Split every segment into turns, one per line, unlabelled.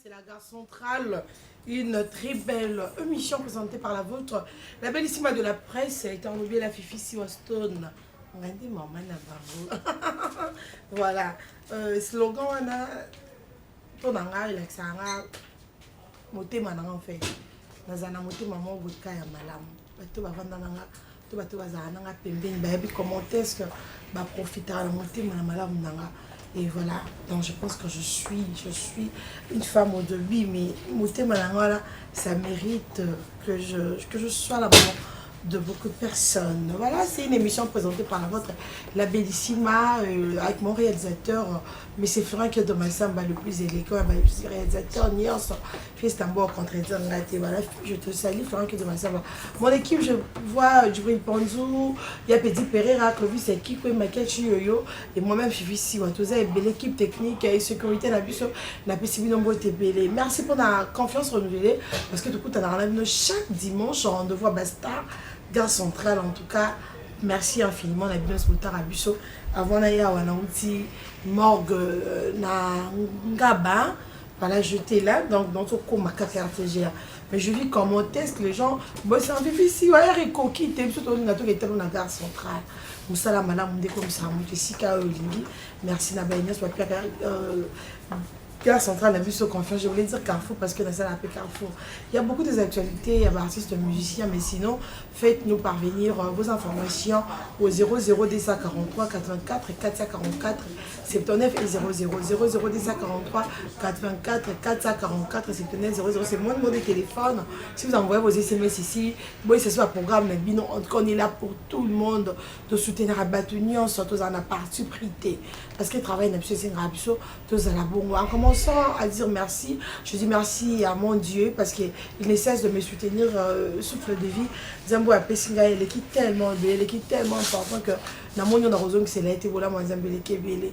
c'est la gare centrale, une très belle émission présentée par la vôtre, la bellissima de la presse, étant oublié la Fifi Siwastone. Regardez maman Navarro. Voilà, slogan on a tonanga relaxanga motema nanga en fait. Nazana motema mo vodka ya malamu. Bato bavanda nanga to bato bazana nanga pembeni ba yebi comment est-ce que ba profiter la motema na malamu nanga. Et voilà, donc je pense que je suis une femme au début, mais motema nanga là, ça mérite que je sois la maman de beaucoup de personnes. Voilà, c'est une émission présentée par la vôtre, la bellissima, avec mon réalisateur, mais c'est Florent qui est de ma samba le plus élégant, le plus réalisateur, Nios, fils tambour contre voilà, je te salue, Florent qui est de ma samba. Mon équipe, je vois Djibril Ponzou, il y a Petit Pereira, Clovis et Kiko, Makechi Yoyo, et moi-même, je suis ici, tout ça, et belle équipe technique et sécurité, la bus, la PCB Nombo Tébélé. Merci pour la confiance renouvelée, parce que du coup, tu as chaque dimanche, on voit Basta. Gare centrale en tout cas, merci infiniment la bien Moutara Busso avant d'ailleurs on a outil morgue na ngaba voilà j'étais là donc dans ton coma RTGA mais je vis comment est-ce que les gens bossent en ici ouais et coquille t'es surtout on a tout été dans la gare centrale musala mala munde comme ça muté sika olingi merci na baïna soit Pierre Gare centrale, la vue sur confiance, je voulais dire Carrefour parce que dans ça, appelle Carrefour. Il y a beaucoup d'actualités, il y a des artistes, musiciens, mais sinon, faites-nous parvenir vos informations au 00D143 84 444 79 et 00 00D143 84 444 79 00. C'est mon numéro de téléphone. Si vous envoyez vos SMS ici, bon, c'est sur le programme, mais bien, on est là pour tout le monde de soutenir la Batunion, surtout en la partie prité. Parce que travail n'a plus c'est un tous à la bonne. En commençant à dire merci, je dis merci à mon Dieu parce qu'il ne cesse de me soutenir souffle de vie. Zambo a Pessinga, il est tellement belle, il est tellement important que dans mon nom que c'est là été voilà moi Zambele Kebele.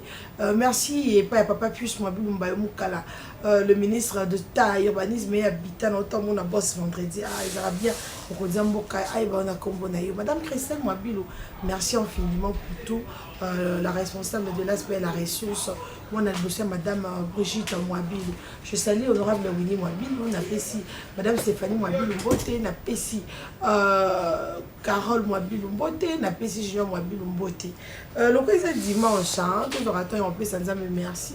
Merci et papa puisse moi Mukala, le ministre de taille urbanisme et habitat autant mon boss vendredi. Ah, il va bien pour Zambo Kai on a combonayo. Madame Christelle Mwabilou, merci infiniment pour tout. La responsable de l'aspect la ressource. Moi, on a bossé Madame Brigitte Mwabilou. Je salue honorable Winnie Mwabilou, on a Pessi. Madame Stéphanie Mwabilou Mbote, on a Pessi. Carole Mwabilou Mbote, on a Pessi Jean Mwabilou Mbote. Le président dimanche, tout le raton, on peut s'en dire merci.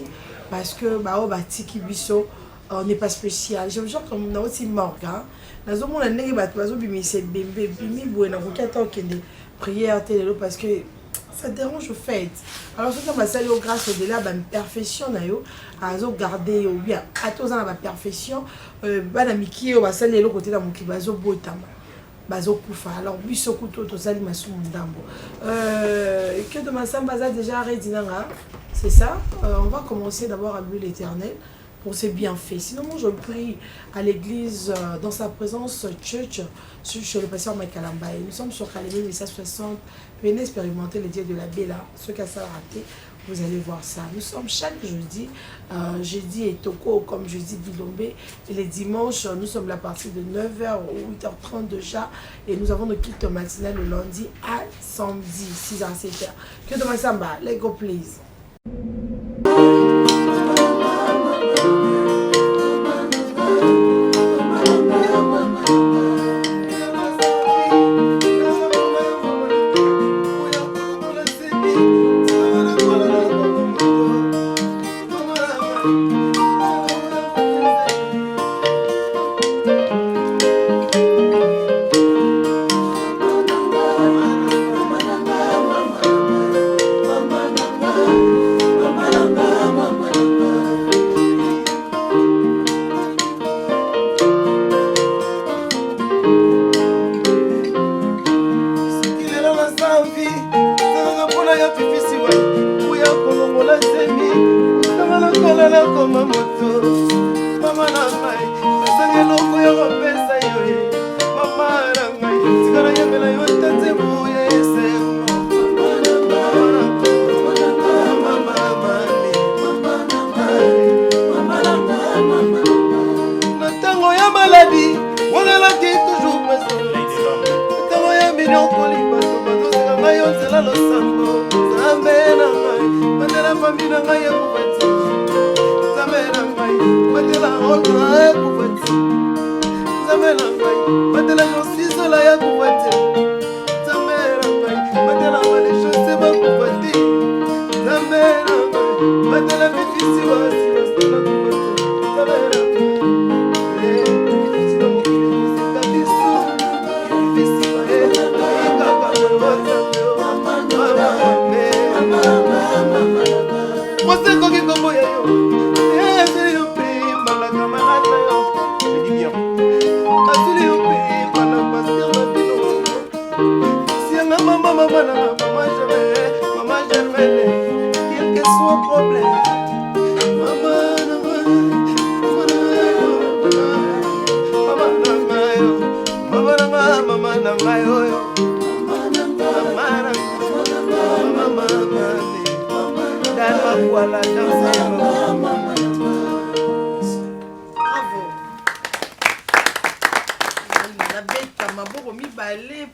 Parce que, Tiki Bisso, on n'est pas spécial. Je veux dire comme on a aussi morgue. Nous avons un nez, c'est bébé, bimi, bouena, prière, télé, parce que ça dérange au fait. Alors, ce que je vais grâce au delà de la perfection, à garder au bien, à tous ans la perfection, banamiki, on va saluer le côté de mon kibazo botama. Bazo kufa. Alors, biso kuto, to sali masu mundambo. Que de ma samba déjà arrêté, c'est ça. On va commencer d'abord à louer l'Éternel pour ses bienfaits. Sinon, moi, je prie à l'église, dans sa présence, church, chez le pasteur Michael Ambaye. Nous sommes sur Calémie 860. Venez expérimenter les dieux de la Béla. Ceux qui ont ça raté, vous allez voir ça. Nous sommes chaque jeudi, jeudi et Toko, comme jeudi Bilombe. Et les dimanches, nous sommes là à partir de 9h ou 8h30 déjà. Et nous avons nos cultes matinales le lundi à samedi, 6h à 7h. Que de ma samba, let's go please.
Famille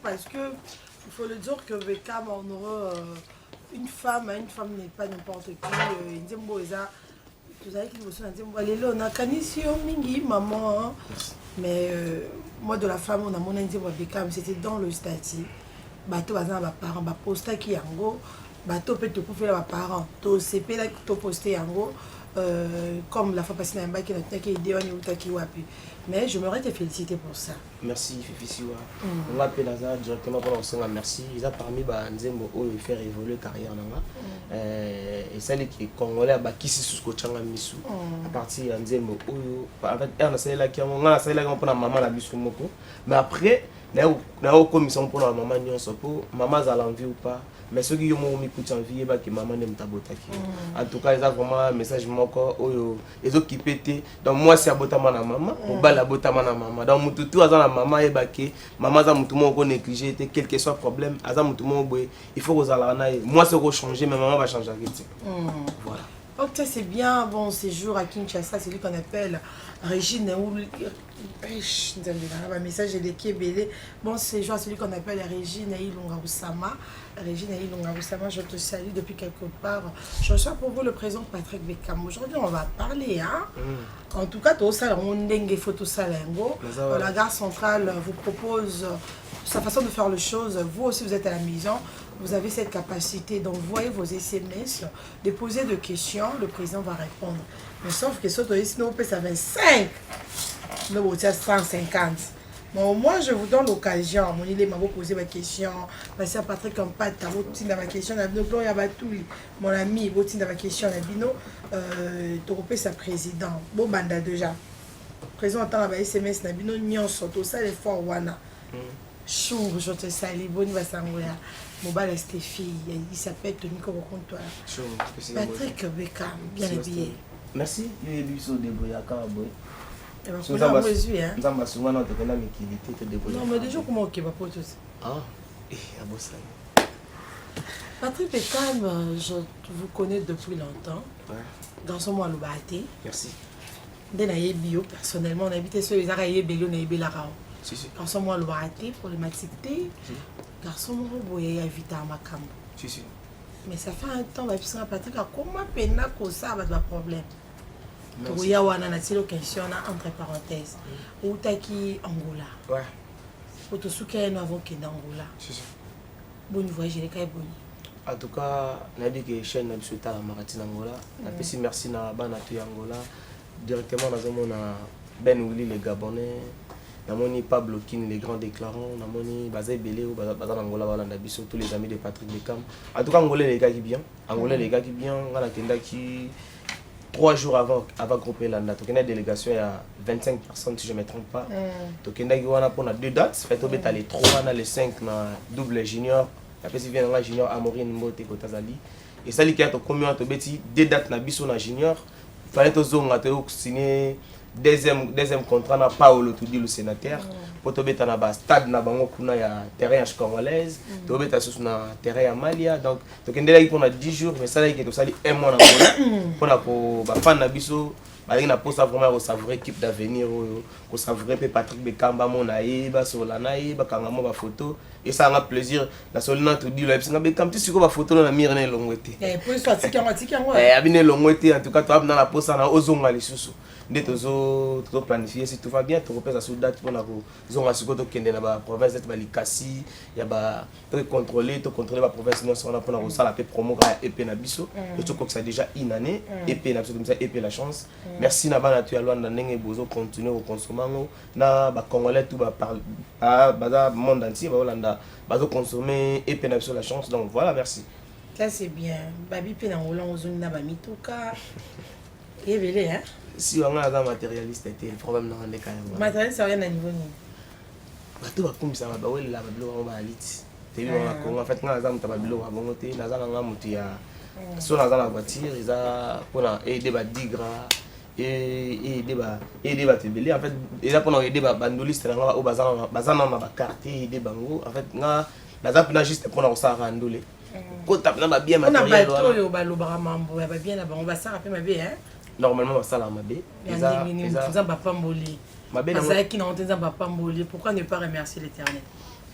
Parce que il faut le dire que Beckham en aura une femme n'est pas n'importe qui. Maman, mais moi de la femme on a mon indien Beckham, c'était dans le statut. Bateau bazan ba parents ba posta ki yango, bateau peut te couper les parents, to CP là to poster yango. Comme la fois passée, mais je m'aurais te féliciter pour ça.
Merci Fifi Siwa. On l'appelle directement pour lancer un merci. Ils ont permis de faire évoluer la carrière. Et celle qui est congolais, qui s'est sous coaching à Missou. À partir de Nzembo, en fait, elle a celle là qui a maman la Missou Moko. Mais après, là où commission pour la maman n'y maman a l'envie ou pas. Mais ceux qui ont mis en vie, c'est que maman n'aime pas botter. En tout cas, ils ont vraiment un message ils ont qui pété. Donc moi c'est abota ma maman, on bat la bota ma maman. Donc tout tout la maman est baqué, maman a tout le monde négligé, quel que soit le problème, tout le monde il faut que vous allez moi c'est changer, mais maman va changer. Voilà.
Ok, c'est bien, bon séjour à Kinshasa, c'est lui qu'on appelle Régine ou message de Kébélé. Bon séjour, c'est lui qu'on appelle Régine Ilunga Oussama. Régine Ilunga Oussama, je te salue depuis quelque part. Je reçois pour vous le président Patrick Beckham. Aujourd'hui, on va parler. Hein? En tout cas, tout ça, on dengue photo salengo. La gare centrale vous propose sa façon de faire les choses. Vous aussi, vous êtes à la maison. Vous avez cette capacité d'envoyer vos SMS, de poser des questions, le président va répondre. Mais sauf que ce ici, nous, on peut 25, nous, on 150. Mais au moins, je vous donne l'occasion. Mon il m'a posé ma question. Parce que Patrick Campat, tu as ma question. Mon ami, tu as ma question. Tu as sa président. Bon, banda déjà. Président, tu as ma SMS. Tu as surtout ça, les fois, wana. Chou, je te salue. Bonne vasangoya. Mobile Stéphie, il s'appelle Tony Kobokontoa. Patrick Beckham, bien habillé.
Merci. Il est lui sur débrouillard quand boy.
Nous avons
souvent notre liquidité te débrouiller.
Non mais déjà comment ok va pas tout ça.
Ah, et à boss.
Patrick Beckham, je vous connais depuis longtemps.
Ouais.
Dans son mois le bâti.
Merci.
Dès la bio personnellement on habitait sur les araignées bello na ibela rao.
Si si.
Dans son mois le bâti problématique. Garçon boye invité à ma cambo.
Si si.
Mais ça fait un temps puisque Patrick a comment peine que ça va de problème. Il y a une question entre parenthèses. Où taki Angola.
Ouais.
Pour te souquer nous avons qui Angola.
Si si.
Bon voyage les kai bon.
En tout cas, on a dit que chaîne na biso ta Maratine Angola. Na pesi merci na bana tu Angola. Directement dans mon Ben Willy les Gabonais. Namoni Pablo Kin, les grands déclarants, Namoni Bazé Belé ou Bazan Angola, Valanda Bisso, tous les amis de Patrick Beckham. En tout cas, Angolais les gars qui bien. Angolais les gars qui bien. On a Kenda qui 3 jours avant groupe Landa. Donc, il y a une délégation, il y a 25 personnes si je ne me trompe pas. Donc, il y a 2 dates. Fait que les 3, les 5, double junior. Après, il vient junior Amorine Mbote Kotazali. Et ça, il y a combien de 2 dates na Bisso na junior. Il fallait que vous signer. Deuxième contrat na Paolo tout dit le sénateur pour tobeta na ba stade na bango kuna ya terrain congolaise tobeta sous na terrain ya Malia donc ndela qui pour 10 jours mais ça là qui to sali un mois na pour na ko ba fan na biso balingi na posa vraiment savourer équipe d'avenir ko savourer pe Patrick Bekamba mona yeba solana yeba kanga mo ba photo et ça a plaisir na solina to di la singa Bekam ti siko ba photo na mire na longwete
pour soit tiki yango
abine longwete en tout cas to abna la posa na ozonga lisusu nde to planifier si tout va bien to repesa sur date pour na ko zonga siko to kende na ba province ba likasi ya ba to contrôler ba province non sona pour na ko sala pe promo ka EP na biso et to ko ça déjà une année EP na biso comme ça EP la chance merci na bana tu ya Luanda ndenge bozo continuer au consommer na ba congolais tout ba parler ba monde entier ba Holanda bazo consommer EP na biso la chance donc voilà merci
ça c'est bien babi pe na Hollande ozoni na ba mituka evele hein
si on a un matérialiste était le problème dans les cas
matérialiste ça rien à niveau ni
bato ba komisa ba wele la bablo ba lit te bi ba ko en fait nga za muta bablo ba bongo te na za nga mutu ya so na za la voiture ils pour aider ba digra et aider ba tebele en fait ils pour aider ba bandoliste na nga o bazana na ba carte aider bango en fait nga na za na juste pour na ça randolé ko tap na ba bien matériel
on a bato yo ba lobara mambo ba bien na bango ba ça rappelle ma bien hein
normalement ça la mabé
pourquoi ne pas remercier l'Éternel?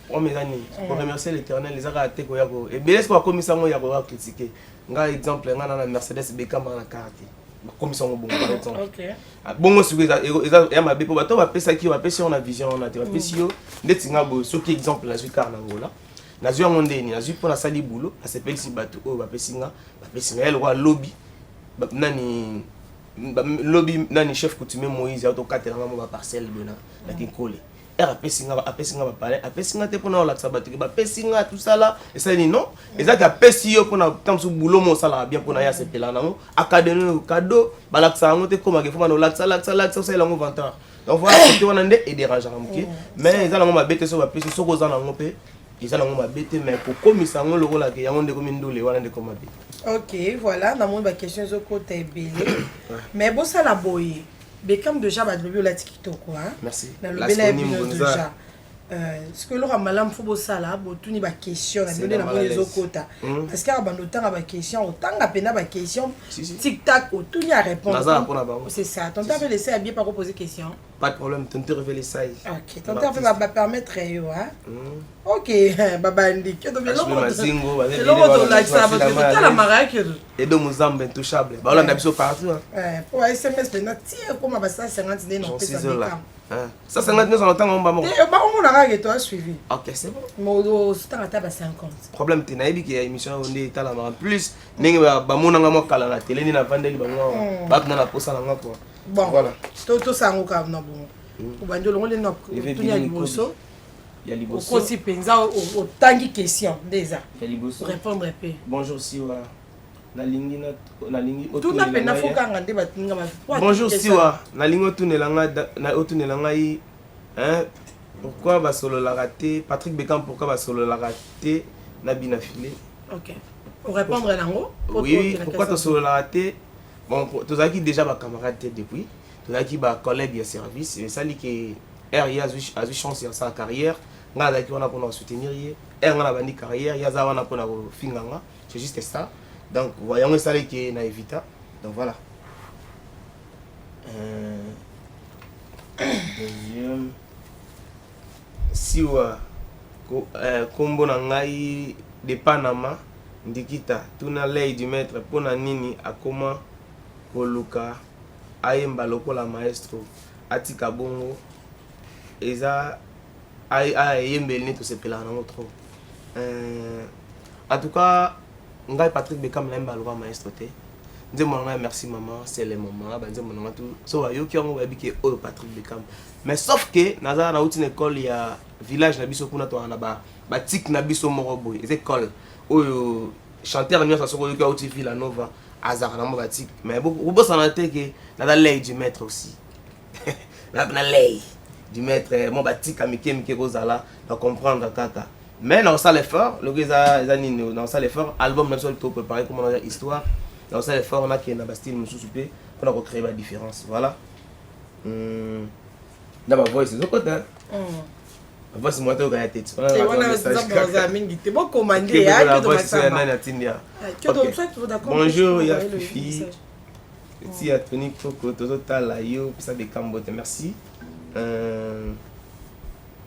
Pour remercier l'Éternel les a été koyako et bien est-ce comme ça moi ya ko critiquer nga exemple nga na Mercedes Bekamba na carte comme ça bon par exemple
OK
bongo suku ya mabé pour bato ba pesa ki ba pesa on a vision on a te ba pesa yo ndeti nga bo soki exemple la suite car na ngola na zui ngondeni na zui pour na sali boulot na sepeli si bato o ba pesa nga el roi lobby nani lobby nani chef coutumier Moïse auto kateranga mo ba parcelle bona na kinkole apesinga ba parler apesinga te pona la sabatu ba pesinga tout ça là et ça ni non et ça ka pesi yo pona tant sou boulot mo sala bien pona ya sepela na mo académie cadeau balaksa ngo te koma ke foma no laksa ça la ngo venteur donc voilà c'était on ande et dérangeant moké mais ça la ngo ba bete so ba pesi so ko za na ngo pe ils ont ma bête mais pour commissaire le rôle là que y a un de commune d'olé voilà de comment
OK voilà dans mon question zo côté belé mais bon ça la boye Bekam déjà ba lobi la TikTok quoi
merci
la déjà ce que leur malam faut ça là tout ni ba question la donner dans les autres côtés parce qu'il y a ba temps ba question autant la peine ba question TikTok tout ni à répondre c'est ça ton temps laisser bien pas poser question
pas de problème ton te révéler ça
OK ton temps va permettre yo hein OK baba ndiki to bien la maraque
et donc Mozambique intouchable ba on a biso partout
pour SMS maintenant tiens comme ba ça 50 non pesa
ça 50 on entend on ba mo
on a que toi suivi
OK c'est bon
mo sta ta ba 50
problème te na yebi ki émission on est tala en plus ndenge ba mona nga mo kala na télé ni na vandeli ba ngo ba na posa na ngako
bon voilà to sango ka na bon ubandolo ngole na tunya liboso
ya liboso
aussi penza au tangi question déjà
ya liboso
répondre un peu
bonjour siwa na lingi
tout na pena foka ngande batinga ba
bonjour siwa na lingi otunela ngai hein pourquoi ba solo la raté Patrick Bekam pourquoi ba solo la raté na bina filé
OK pour répondre nango
oui pourquoi to solo la raté bon tous qui déjà ba camarade depuis tous qui ba collègue de service et ça li que R a eu chance dans sa carrière nga qui on a pour soutenir R na bandi carrière ya za wana pour na finganga c'est juste ça donc voyons ça li que na évita donc voilà deuxième siwa kombo na ngai de Panama ndikita tuna lei du maître pona nini akoma koluka ayemba lokola maestro atika bongo eza ayembeli to sepela na trop en tout cas ngai Patrick Bekam lemba lokola maestro te nzembo na merci maman c'est le moment ba nzembo na tout so yoki yango ba biki o Patrick Bekam mais sauf que naza na outil école ya village na biso kuna to na ba tik na biso moko boy école oyo chanteur nyonso soko yoki outil Villa Nova azar na mo batik mais beaucoup ça na te que na lei du maître aussi na lei du maître mon batik amike kozala na comprendre kaka mais dans ça l'effort le gars nini dans ça l'effort album même sur tout préparé comment on a histoire dans ça l'effort on a qui na style mususupe pour na créer la différence voilà dans ma voix c'est côté voix c'est moi to gagner tête
on a message dans mingi te bon commander
bonjour ya fifi Si à Tony Coco, Tozotala, yo, ça des cambote. Merci.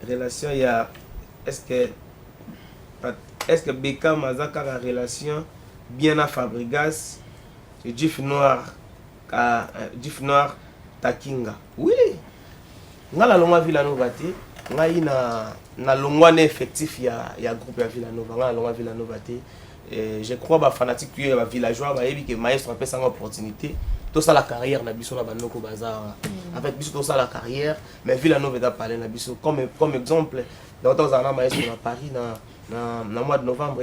Relation, il y a. Est-ce que Beckham a une relation bien à Fabregas, Gif Noir, Takinga? Oui. Nga la longwa Villanova te. Nga yi na longwa ne effectif ya groupe ya Villanova. Nga la longwa Villanova te. Je crois ba fanatique puis ba villageois ba yebi que maestro a une opportunité. Tout ça la carrière na biso na banoko bazar. En fait biso tout ça la carrière, mais Villanova da parler na biso comme exemple dans temps à maestro à Paris na mois de novembre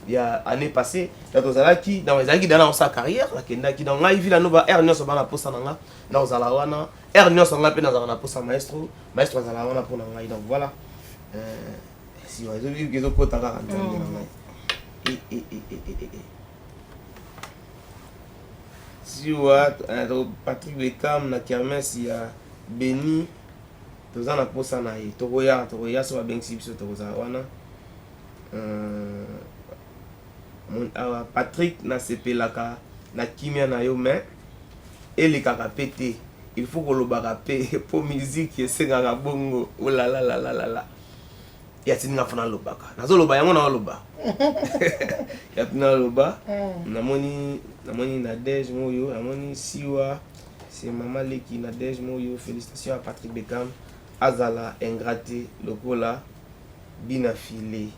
il y a année passée dans sa carrière la kenda qui dans ngai Villanova Ernest so bana posa nanga na ozala wana Ernest nga pe na za na posa maestro azala wana pour ngai donc voilà si on a vu que zo kota ka ntango na ngai si Patrick Beckham na kermesse ya Beni toza na posa na ye tokoya so babengisi biso tokoza wana Patrick na sepelaka na kimia na yo mais elekaka pété il faut que lobaka pe pour musique esengaka bongo oh la la la la la ya tininga fana lobaka nazo loba yango na loba ya tina loba namoni Nadège moyo namoni siwa c'est maman Leki Nadège moyo félicitations à Patrick Beckham azala ingraté lokola bina filé.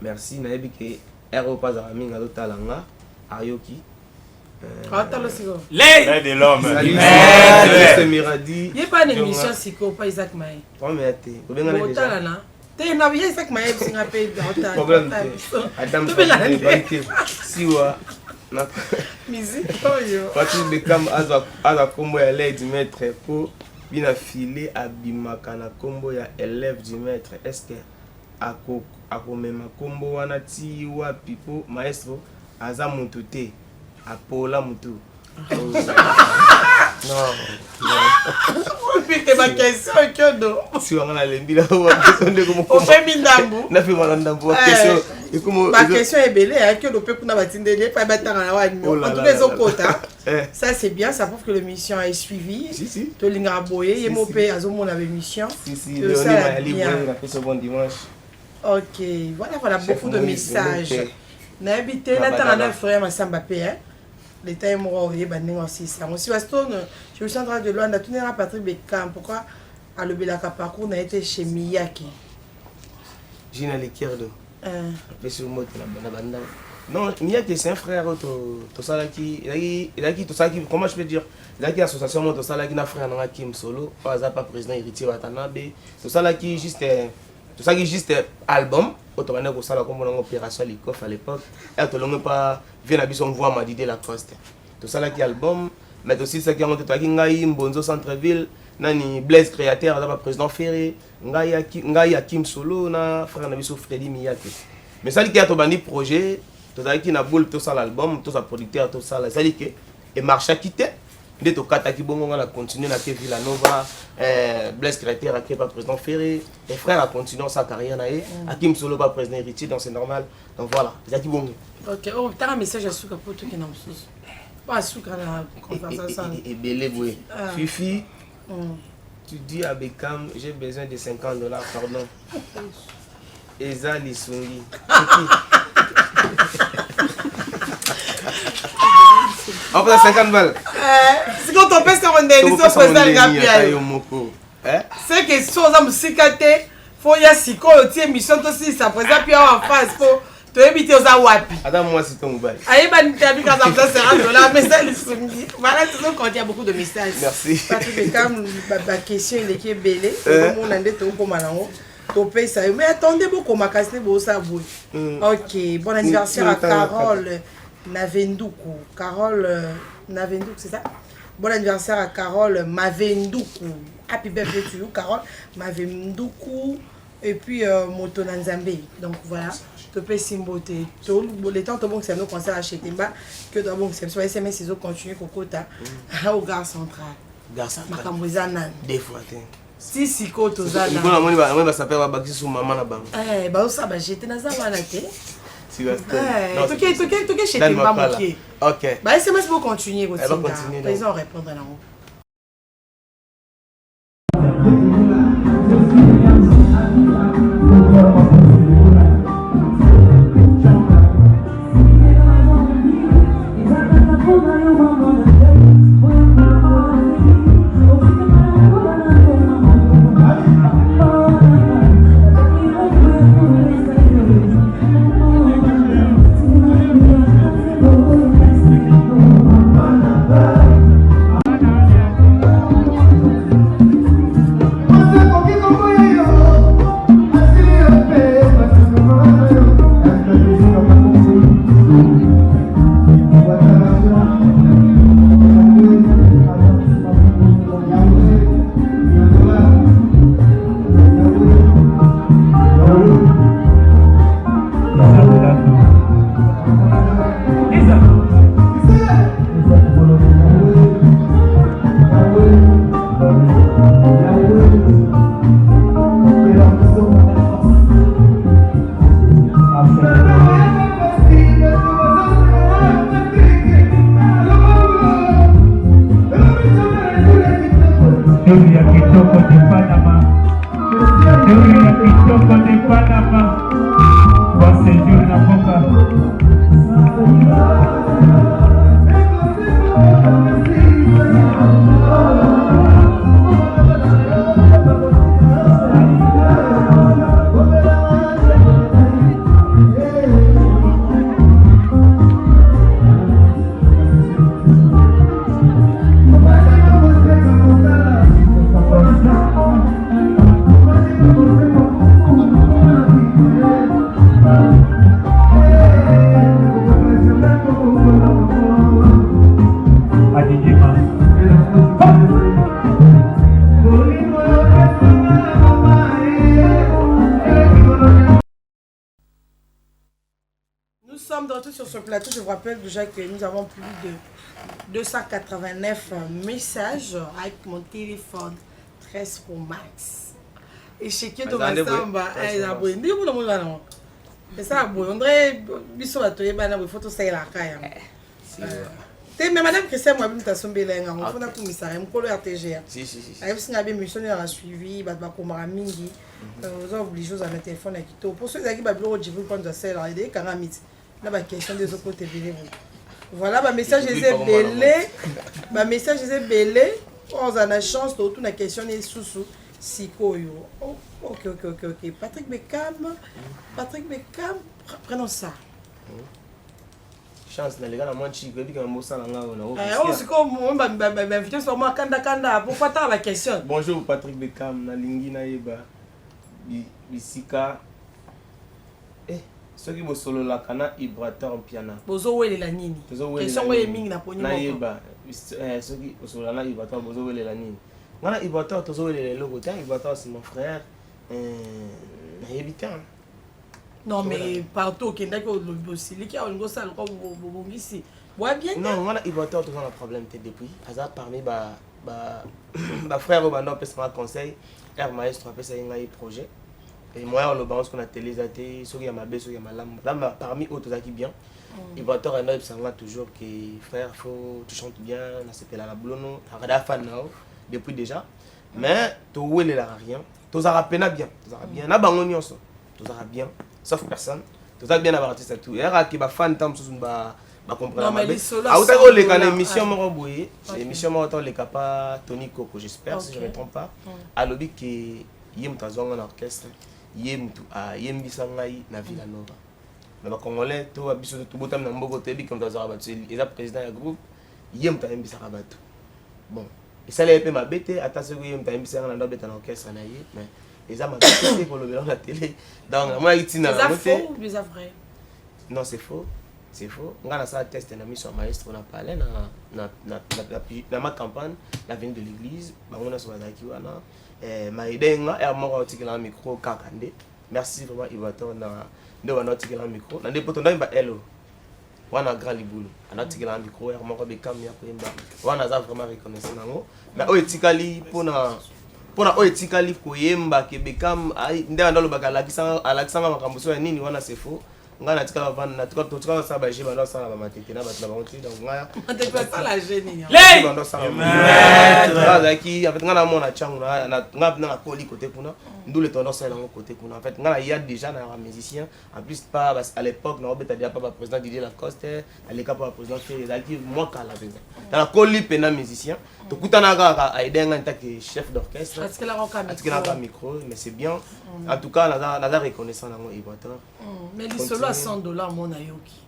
Merci nayebi ke ero pas à minga lotalanga ayoki
l'aide de l'homme.
C'est Miradi.
Il n'y a pas d'émission Siko, pas Isaac Maé.
Pas mais t'es.
T'es na bien Isaac Maé qui s'appelle
problème Adam siwa na
musique oyo.
Patrick Beckham aza combo ya l'aide du maître pour bina filé abimaka na combo ya élève du maître. Est-ce que akomema combo wana ti wa pipo maestro aza mutu te apola mutu non
puis ma question que do
si on a lembi la question de comment
on fait mindambu
na fait malandambu question et comment
ma question est belle hein que do pe kuna batindele pa batanga na wani en tout cas okota ça c'est bien ça prouve que l'émission est suivie
si
to linga boye yemo pe azomona l'émission
si Léonie Mayali a fait ce bon dimanche.
Ok, voilà beaucoup de messages. N'habitez là tant à frère Massamba P hein. L'état est mort au banding aussi ça. Moi si Stone, je suis en train de loin d'atourner à Patrick Beckham. Pourquoi à le Belaka parcours n'a été chez Miyake?
Gina Lekerdo. Après sur mot la banda. Non, Miyake c'est un frère to salaki, il a qui to salaki comment je peux dire? Il a qui association mo to salaki na frère na Kim Solo, pas président héritier Watanabe. To salaki juste tout ça qui juste album automatiquement ça là comme on opération Likoff à l'époque et tout le monde pas vient à bison voix m'a dit la coste tout ça là qui album mais aussi ça qui a monté toi qui ngai Mbonzo centre-ville nani Blaise créateur d'abord président Ferré ngai Kim Solo na frère na biso Freddy Miyake mais ça qui a to bandi projet tout ça qui na boule tout ça l'album tout ça producteur tout ça là ça dit que et marché quitté de to kata ki bongo na continuer na Villanova Blaise créateur qui pas président Ferré et frère a continué sa carrière na Kim Solo pas président héritier donc c'est normal donc voilà ça qui bongo
OK oh t'as un message à souka pour tout qui n'a pas souka na conversation
et belé boy Fifi tu dis à Beckham j'ai besoin de $50 pardon Eza Lisungi on fait 50 balles.
C'est quand on peut se rendre des choses pour ça les gars c'est que si on a musikate faut y a siko ti émission to si ça présente puis en face pour to éviter aux awapi.
Attends moi c'est ton bail.
Aïe ban tabi quand ça $50 mais ça les soumis. Voilà toujours quand il y a beaucoup de messages.
Merci.
Patrick Beckham la question il est qui est belé comme on a dit to ko malango. Topé ça mais attendez beaucoup ma casse beau ça boue. OK, bon anniversaire à Carole Navendoukou. Carole Navendoukou, c'est ça? Bon anniversaire à Carole Mavendoukou. Happy birthday to you, Carole Mavendoukou. Et puis Motonanzambe. Donc voilà, Topé Simboté. Les temps, bon, c'est un concert à Chetemba. Que dans bon, c'est sur SMS, ils ont continué Kokota au Gare Central.
Gare Central.
Makamouzanan.
Des fois,
si siko tozana
ngona moni ba s'appelle ba bakisi sur maman na bango
ba osa ba jeter na za wana te
Si Waston.
Toké chez Temba Moké.
Ok.
Bah, SMS pour continuer aussi.
Elle va continuer.
Ils vont répondre là. Sur ce plateau, je vous rappelle déjà que nous avons plus de 289 messages avec mon téléphone 13 Pro Max. Et chez qui on va samba, et ça, on dirait que photo c'est la caille. Mais madame Christian, moi, je suis allée à la commissaire, je suis RTGA. Si. Je suis allée à suivi, je suis allée obligé à mettre téléphone. Pour ceux qui ont dit que je suis allée à la là, la question des autres côtés. Voilà, ma message est belé. Ma message est belé. On a la chance de toute la question est sous Sikoyo. Ok. Patrick Beckham, prenons ça.
Chance, les gars, moi, je suis dit que je suis
c'est comme invité sur moi, Kanda. Pourquoi tu as la question?
Bonjour, Patrick Beckham, Nalingi Naïba, Bisika. Ceux qui solo la cana vibrateur en piano.
Bozo wele la nini. Question wele mingi na poni moko.
Ceux qui solo la vibrateur bozo wele la nini. Ngana vibrateur tozo wele le logo. Tiens, vibrateur c'est mon frère. Nayebitan.
Non mais partout au Kenya ko lobosi liki a ngo sala ko bobongisi. Bois bien.
Non, ngana vibrateur tozo un problème te depuis. Hasard parmi ba frère ba no pesa conseil. Air maestro pesa ngai projet. Et moi, on le balance qu'on a télé, ceux qui ont ma baisse, ceux qui ont ma lame. Là, parmi eux, tout ça qui est bien. Il va avoir un autre, ça toujours que frère, tu chantes bien, là, c'est la blonde, tu as fan depuis déjà. Mais tu n'as rien. Tu as bien. Tu as bien. Tu as bien. Sauf personne. Tu as bien avoir artiste tout. Et là, qui est fan, tu as comprendre.
Non, mais les solos.
Ah, vous savez, les émissions, l'émission, les capas, Tony Coco, j'espère, si je ne me trompe pas. À l'objet qui est un orchestre. Yembisa ngai na Villanova. Mais les Congolais, tout abisso tout botam na mboko tebi comme dans Arabat. Il est président du groupe. Yembta yembisa Rabat. Bon, et ça les peu ma bête attention que yembta yembisa na ndobeta na orchestre na yé, mais les amas c'est pour le ver la télé. Donc moi itina na moté.
C'est faux ou c'est vrai?
Non, c'est faux. C'est faux. On a ça test na mission maestro on a parlé na ma campagne, la venue de l'église, ba on a so bazaki wana. Maïdenga et moi article en micro kakande. Merci vraiment Ivator na ndo wana article en micro. Na ndepo tonda imba hello. Wana grand libulu. Un article en micro et moi Beckham ya koyemba. Wana za vraiment reconnaissant nango. Mais o etikali pona o etikali koyemba ke Beckham ai ndenda ndo bakala kisanga makambo so nini wana c'est faux. nga na tika vendre na tika totika ça ba j'ai bando ça la matete na batla ba donc nga
tu pas ça la génie
Lei
bando ça là qui en fait nga na mona changu na nga na koli côté kuna ndule tendance ça dans côté kuna en fait nga il y a déjà un musicien en plus pas à l'époque na obeta dia pas président Didier Lacoste à l'époque pas président fait les moi kala beza dans la koli pena musicien to kutana ga aider nga tant que chef d'orchestre
parce que la roca
micro mais c'est bien en tout cas na reconnaissant dans Équateur
mais les solo à $100 mon ayoki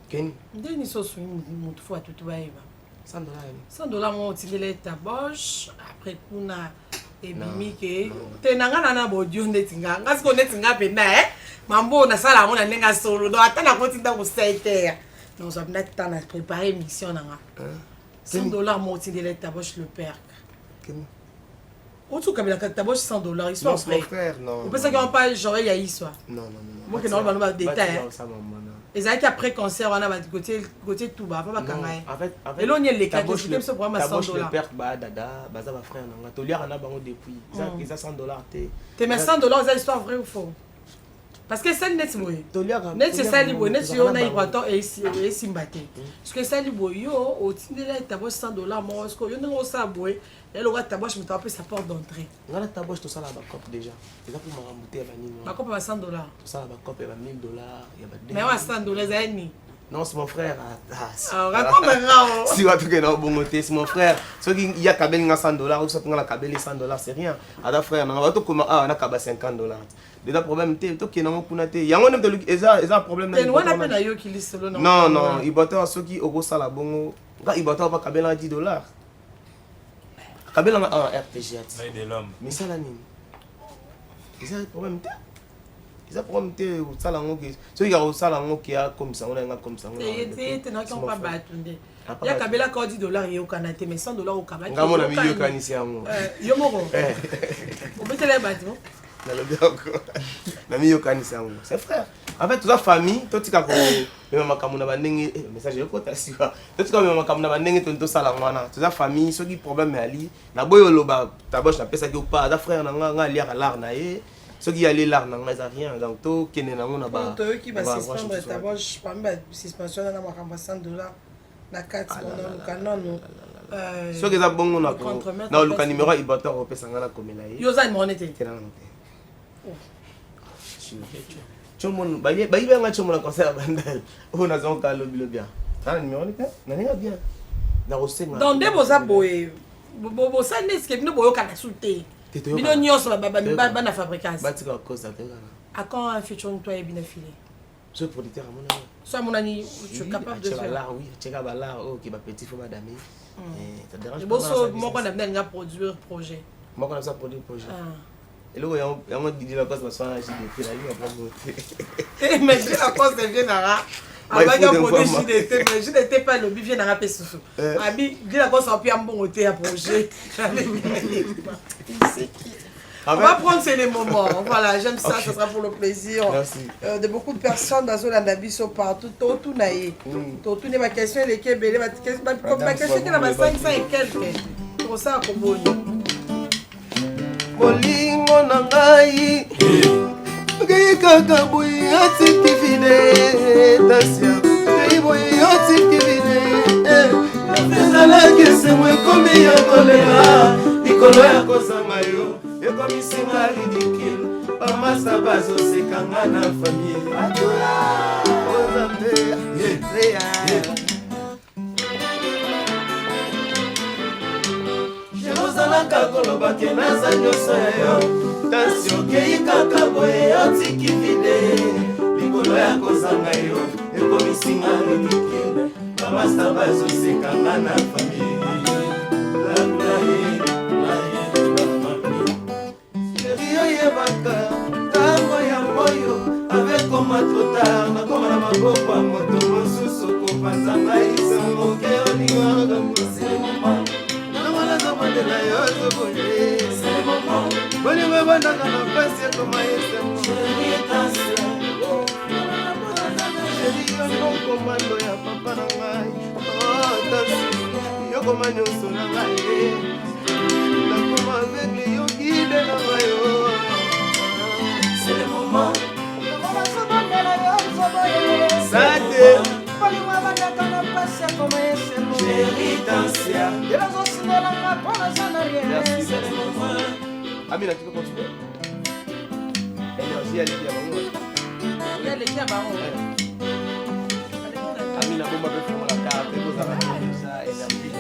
Ken
ndeni so swing mutu fois tout baïba
$100
$100 mon tingele ta boche après kuna ebimi ke te nanga na bodio ndetinga ngasi ko netinga pena mambo na sala mona nenga solo do atana ko tinda ko 7h non ça venait temps à préparer mission nanga $100 mon tingele ta boche le père Otu kabila ta boche $100 histoire
non frère non
on peut ça qu'on parle genre il y a histoire
non
moi que non ba détail et ça qui après concert on a côté tout bas pas kangaye
en fait
et là on y est les quatre c'est ce programme à $100
le père ba dada baza ba frère nanga to liara na bango depuis ça $100
te mais $100 c'est histoire vrai ou faux parce que ça net boy net c'est ça libo net yo na Équateur et simbate parce que ça libo yo au tindela ta boche $100 moi parce que yo ngo ça boy et le ta boche me taper sa porte d'entrée
ngala ta boche to ça la ba cop déjà c'est pour m'embouter ba nini
ba cop ba $100
to ça la ba cop ba $1000 ya ba
mais wa $100 za ni
non c'est mon frère
raconte
si wa to ke na bongote c'est mon frère ce qui il y a kabel nga $100 ou ça ngala kabel $100 c'est rien ada frère na ba to comment na kaba $50 déjà problème te to ke na kuna te yango nem te eza problème na
na yo ki lisolo
non il bota soki ogo sala bongo ga il bota pas kabel $10 kabel na RPG
de l'homme
mais ça la nini eza problème te eza problème te sala ngo ke soki ga sala ngo ke a comme ça on a comme ça on
te na ko pas batunde ya kabela ko $10 yo kana te mais $100 au kabaki
ngamo na milieu kanisi yango
yo moko obetele bati
na le bien na milieu kanisi yango c'est frère en fait toute la famille tout tika ko même makamuna bandenge message yo kota siwa tout tika même makamuna bandenge to sala ngwana toute la famille soki problème ali na boyo loba taboche na pesa ki pas da frère na nga liara lar na ye soki ya lar na nga rien donc to kene na ngona ba
to ki ba suspendre taboche pamba suspension na makamba $100 na 4 canon
soki za bongo na luka numéro ibata ko pesa ngana komela ye
yo za monete
chomon bayi nga chomon concert bandal on a zon ka lobby bien na numéro ni na ninga bien na rosenga
donc de boza boye bo ça n'est ce que nous boyo kana souté bino nyonso ba na fabricage
batika cause atela
à quand un featuring toi et bien filé
ce producteur à mon ami
soit mon ami tu es capable de faire
là oui cheka bala oh qui ba petit faut madame ça dérange pas
boso moi quand on a produire projet
moi quand ça produire projet et là il y a un Didier Lacoste va soigner JDT là il va pas monter
mais Didier Lacoste vient nara abaga produire JDT mais JDT pas le vient nara pesusu abi Didier Lacoste a pu un bon côté à projet on va prendre ces moments. Voilà, j'aime ça, ce sera pour le plaisir.
Merci.
De beaucoup de personnes dans Zolandabis sont partout. Tout naïe. Tout n'est ma question, les Kébélés, ma question est dans 500 et quelques. Pour ça, comme bon.
Bolingo nangai. Ngai kaka boy atiki vide. Tasia. Ngai boy atiki vide. Nafezala kese mwe komi ya kolera. Ikolo ya kozanga yo. Comme c'est ridicule, pas ma sabase c'est quand on a famille. Jeruzalaka koloba ke naza nyonso ya yo. Tansio kei kaka boye otiki vide. Likolo ya kozanga yo, ekomisinga ridicule, pas ma sabase c'est quand on a famille. Avec comme trop tard, na comme na maboko a moto mosusu kopanza ngai sango ke oniwanga c'est maman na mala za mandela yo zo boye c'est maman boni me banda na pasi koma yese chérie tasse chérie yo komando ya papa na ngai oh tasse yo komando so na ngai na koma avec yo guide na ngai c'est le moment. Amina, tu peux continuer? Énergie, elle est bien.
Il y a les gars,
Amina, bon, ma belle, la carte, et vous avez ça, énergie.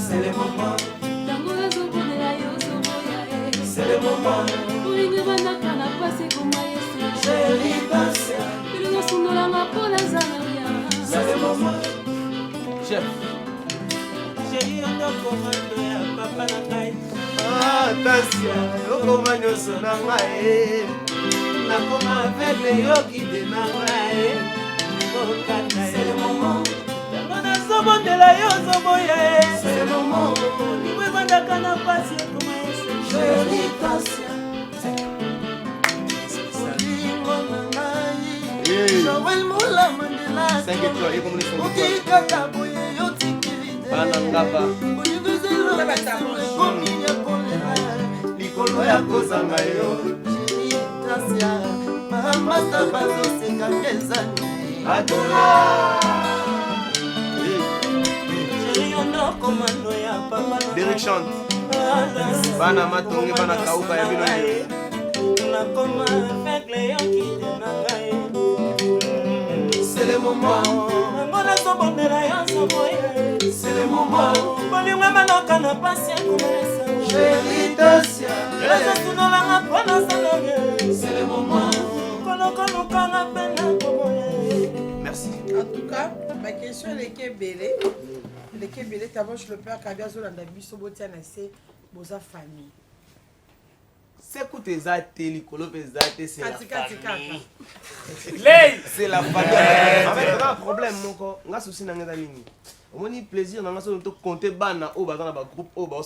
C'est le moment. C'est le moment. Chérie, passe. C'est le moment.
Chef.
Chérie, on a commandé à papa na ngai.
Attention, okoma nyonso na ngai.
Nakoma avec les yoki de na ngai. C'est le moment. Tango na sobo de la yo sobo ya. C'est le moment. Niwe bandaka na pasi koma ese. Chérie, passe. Joël Moula Mandela.
5 étoiles, et comme les 5 étoiles.
Okikaka boye yo tikilide.
Banangaba.
Likolo ya kozanga yo. Gracia. Mambasa bazoseka kezani. Adula. Chérie, on a commando ya papa.
Derek chante. Bana matonge, bana kauka ya bino.
C'est le moment. C'est le moment. Chérie Tassia. C'est le moment.
Merci.
En tout cas, ma question est que belé. Les que belé, d'abord je le père Kabia Zolanda Biso Botiana c'est boza famille.
C'est quoi tes athées, c'est la famille. C'est la famille. En fait, on a un problème, mon on a souci dans les lignes. On a plaisir dans de compter bana au bas dans le groupe au bas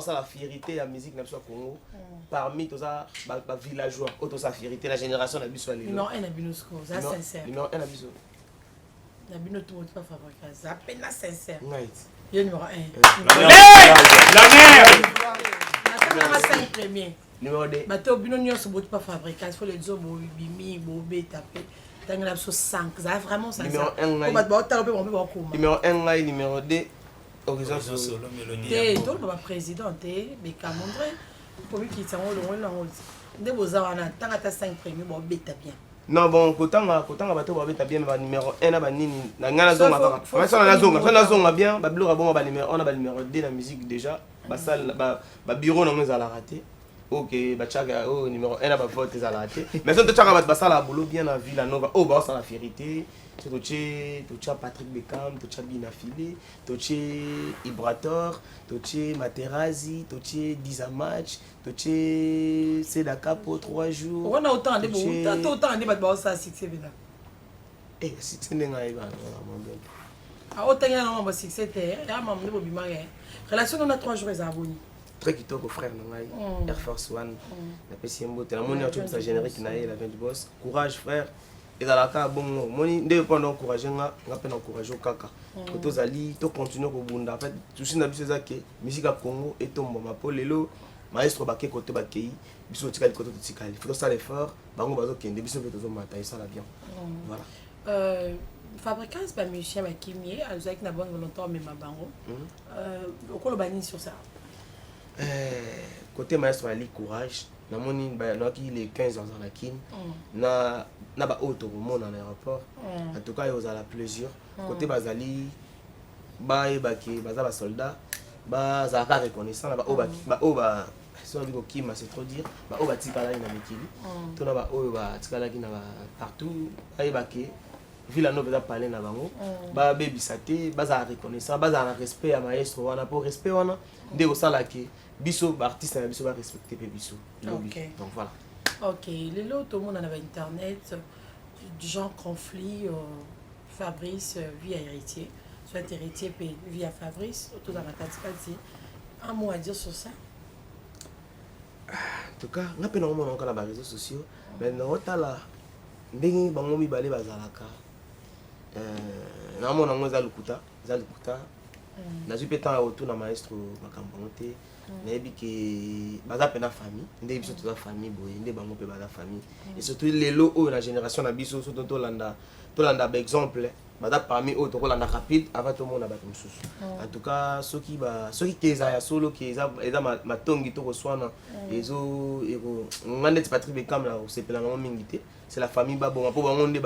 la fierté la musique n'a pas Congo parmi tous ça villageois auto sa fierté la génération n'a pas
numéro 1 na binosco ça sincère
numéro 1 na biso
na bino tout pas fabriquer ça peine sincère
right
yo numéro 1
la merde
na 5 premier
numéro 2
bato bino nyonso boti pas fabriquer il faut les zo bo bimi bo betaper tant que 5 ça vraiment ça
numéro 1 numéro 1 numéro 2 horizon solo
mélodie tout le président mais quand montrer pour lui qui s'en loin là de boza wana tant que 5 premier bo beta bien
non bon kotanga bato ba beta bien ba numéro 1 na ba nini na ngana zonga kaka ça na zonga bien ba biloko bon ba numéro 1 na ba numéro 2 na musique déjà ba salle ba bureau na nous à la rater ok bachaga oh numéro 1 na ba vote za la rater mais ça tchaka ba sala boulot bien na Villa Nova oh ba ça la vérité tu as Patrick Beckham, tu as Bina Filé, tu as Ibrator, tu as Materazzi, tu as Dizamach, tu as Sedaka pour 3 jours.
On a autant de choses ça succès là.
Eh, succès n'est pas là.
Ah autant il y a un succès terre, il y a maman de bobima. Relation on a 3 jours les abonnés.
Très kitoko frère nangai, Air Force One, la PCMBO, tu as mon autre sa générique naïe la vente du boss. Courage frère. Et dans la cas bon moni ndé pendant encourager nga peine encourager kaka ko tozali to continuer ko bunda en fait tout ça na biso za ke musique à Congo et tomba ma po lelo maestro baké côté bakei biso tikali côté tikali faut ça l'effort bango bazo kende biso pe tozo mata ça la bien voilà
fabricant pas musicien ba kimie avec na bonne volonté mais ma bango okolo bani sur ça
côté maestro ali courage na moni ba no ki les 15 ans na kin na ba auto mon en aéroport en tout cas ils ont la plaisir côté bazali ba e baki baza ba soldat ba za ka reconnaissant ba o ba so biko kima c'est trop dire ba o ba tikala ina mekili to na ba o ba tikala ki na ba partout ba e baki Villa Nova za parler na bango ba baby saté ba za reconnaissant ba za respect à maestro wana pour respect wana nde ko sala ki biso ba artiste na biso ba respecter pe biso donc voilà.
Ok, les lots tout le monde en avait internet du genre conflit Fabrice via héritier soit héritier via Fabrice autour dans la catégorie un mot à dire sur ça.
En tout cas on a peine on encore les réseaux sociaux mais non tala ndenge bango mibale bazalaka na mona ngo za lukuta na zupeta autour na maestro makambo te nayebi ke baza pe na famille nde biso toza famille boye nde bango pe baza famille et surtout lelo oyo na génération na biso surtout tolanda ba exemple baza parmi oyo tokolanda rapide avant tomona bato mosusu en tout cas soki ke eza ya solo ke eza matongi tokoswana ezo nga ndeti Patrick Bekam na kosepela nango mingi te c'est la famille babonga mpo bango nde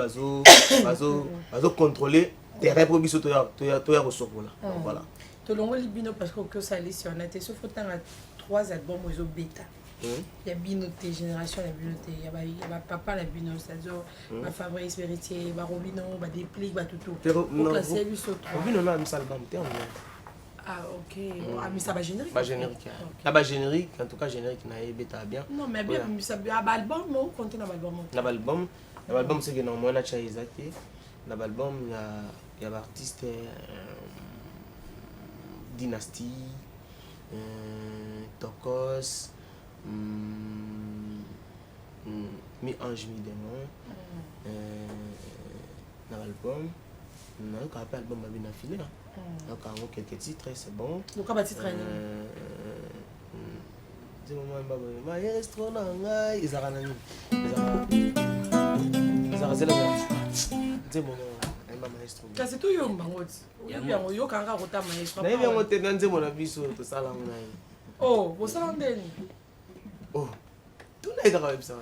bazocontrôle terrain mpo biso toya kosokola voilà
tolongoli bino parce que okosali sur na te so fotanga 3 albums ozo beta ya bino te génération ya bino te ya ba papa la bino c'est-à-dire ba Fabrice Héritier ba Robino ba Déplique ba tutu pour classer biso 3
Robino na misal album te
ah ok ah mais ça va générique
là ba générique en tout cas générique na beta bien
non mais bien ça ba album mo compter na album
c'est que non moi na cha ezaki na album il y a l'artiste Dynastie Tokos Mi Ange Mi Démon dans l'album on a un album bien affilé donc on a quelques titres c'est bon
donc on va titre
c'est moment maestro nanga izarana c'est bon maestro
kasi to yo mbangoti yango yo kanga kota maestro
na yango te na nzemo na biso to sala ngona
oh bosala ndeni
oh tuna eka websa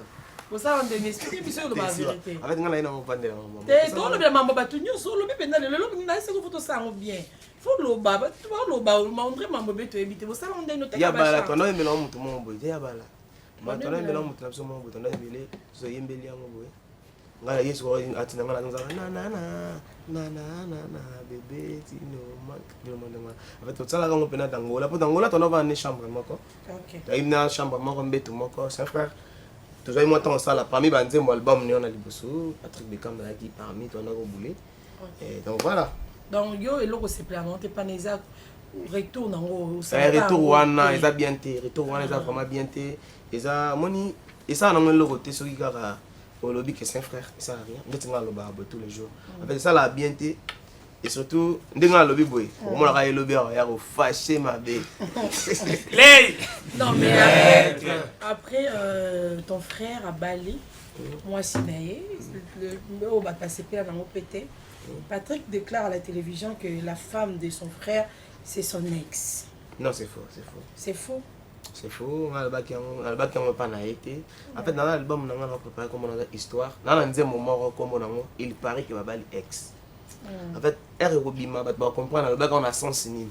bosala ndeni explique biso yo ba vérité
avec ngana ina mopandela
mama te to lo bien mambo batu nyonso lo bependa lelo na ese ko photo sango bien faut lo baba tu ba lo ba ma ondre mambo beto ebite bosala ndeni to
ya bala to na emela mutu mombo ya bala ba to na emela mutu na biso mombo to na emele so yembeli yango boye ngala yesu ko atina ngala nzala na bébé tino mak de mandema en fait tout ça là on peut na dangola pour dangola to na va ne chambre moko
OK
ta ina chambre moko mbeto moko c'est frère toujours moi tant ça là parmi banze mon album ni on a liboso Patrick Bekam là qui parmi toi na ko boulé et donc voilà
donc yo eloko se planter pas neza retour nango
retour wana eza bien té retour wana eza vraiment bien té eza moni et ça na ngelo côté soki kaka au lobby que c'est un frère ça n'a rien ndeti nga loba tous les jours en fait ça la bien té et surtout ndenga lobby boy au moins la lobby ya ko fâcher ma bé
non mais après ton frère a Bali moi Sinaé le au ba passer là dans pété Patrick déclare à la télévision que la femme de son frère c'est son ex.
Non, c'est faux. C'est faux, l'album pas na été. En fait dans l'album on a préparé comme on a histoire. Dans un moment comme on il paraît que Babali ex. En fait, Robima va comprendre l'album on a sens ni.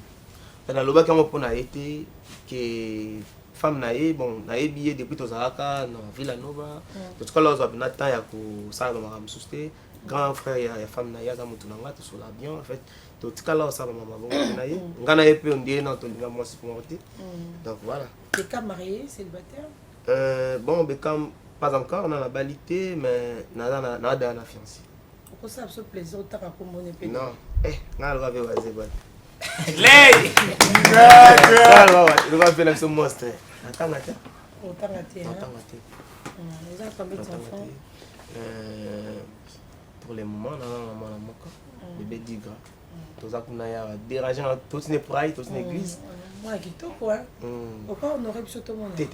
Dans l'album on a été que femme naé bon naé billet depuis Tozaraka dans Villanova. En tout cas là on a temps ya ko ça va me souster. Grand frère ya femme naé za mutu nanga to sola bien en fait. Tout cas là ça va bon naé. Ngana epé on dit non to linga moi supporter. Donc voilà.
Bekam marié, célibataire?
Bon, Bekam, pas encore, on a la balité, mais on a la fiancée.
Pourquoi ça a ce plaisir de comme mon épée?
Non, on a le droit de faire des choses.
Lay!
On va faire ce monstre. Attends,
Vous avez combien d'enfants?
Pour le moment, on a un bébé d'Igra. Tout ça qu'on a dérangé, tout n'est pas tout n'est église.
Moi, qui t'en quoi? Pourquoi on aurait pu se tomber?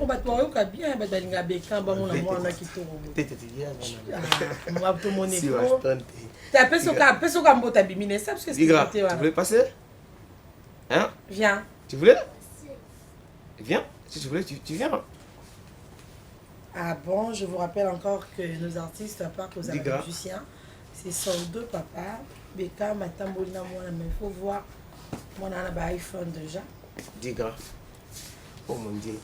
On va te voir bien, mais dans les bécans, on a moins qui t'en moi, tout mon école. Tu as fait ce qu'on a bimine, ça parce que c'est
tu voulais passer? Hein?
Viens.
Tu voulais? Viens. Si tu voulais, tu viens.
Ah bon, je vous rappelle encore que nos artistes, à part aux musiciens, ce sont deux papas. Bekam, Matambolina, moi, mais il faut voir. Moi, on a un iPhone déjà.
Diga. Oh mon Dieu.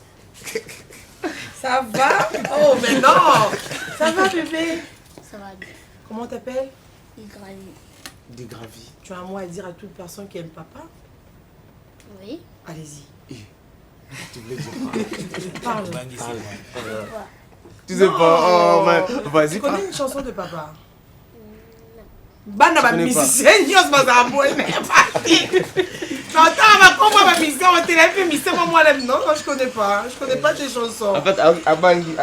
Ça va? Oh, mais non! Ça va, bébé?
Ça va bien.
Comment t'appelles?
Digravi.
Tu as un mot à dire à toute personne qui aime papa?
Oui.
Allez-y.
Tu voulais dire
Parle.
Tu sais pas, oh, vas-y.
Tu connais une chanson de papa? Bana ba musicien nyos baza boy mais parti. T'entends ma comment ma musicien on téléphone musicien moi là non je connais pas tes chansons.
En fait Abangi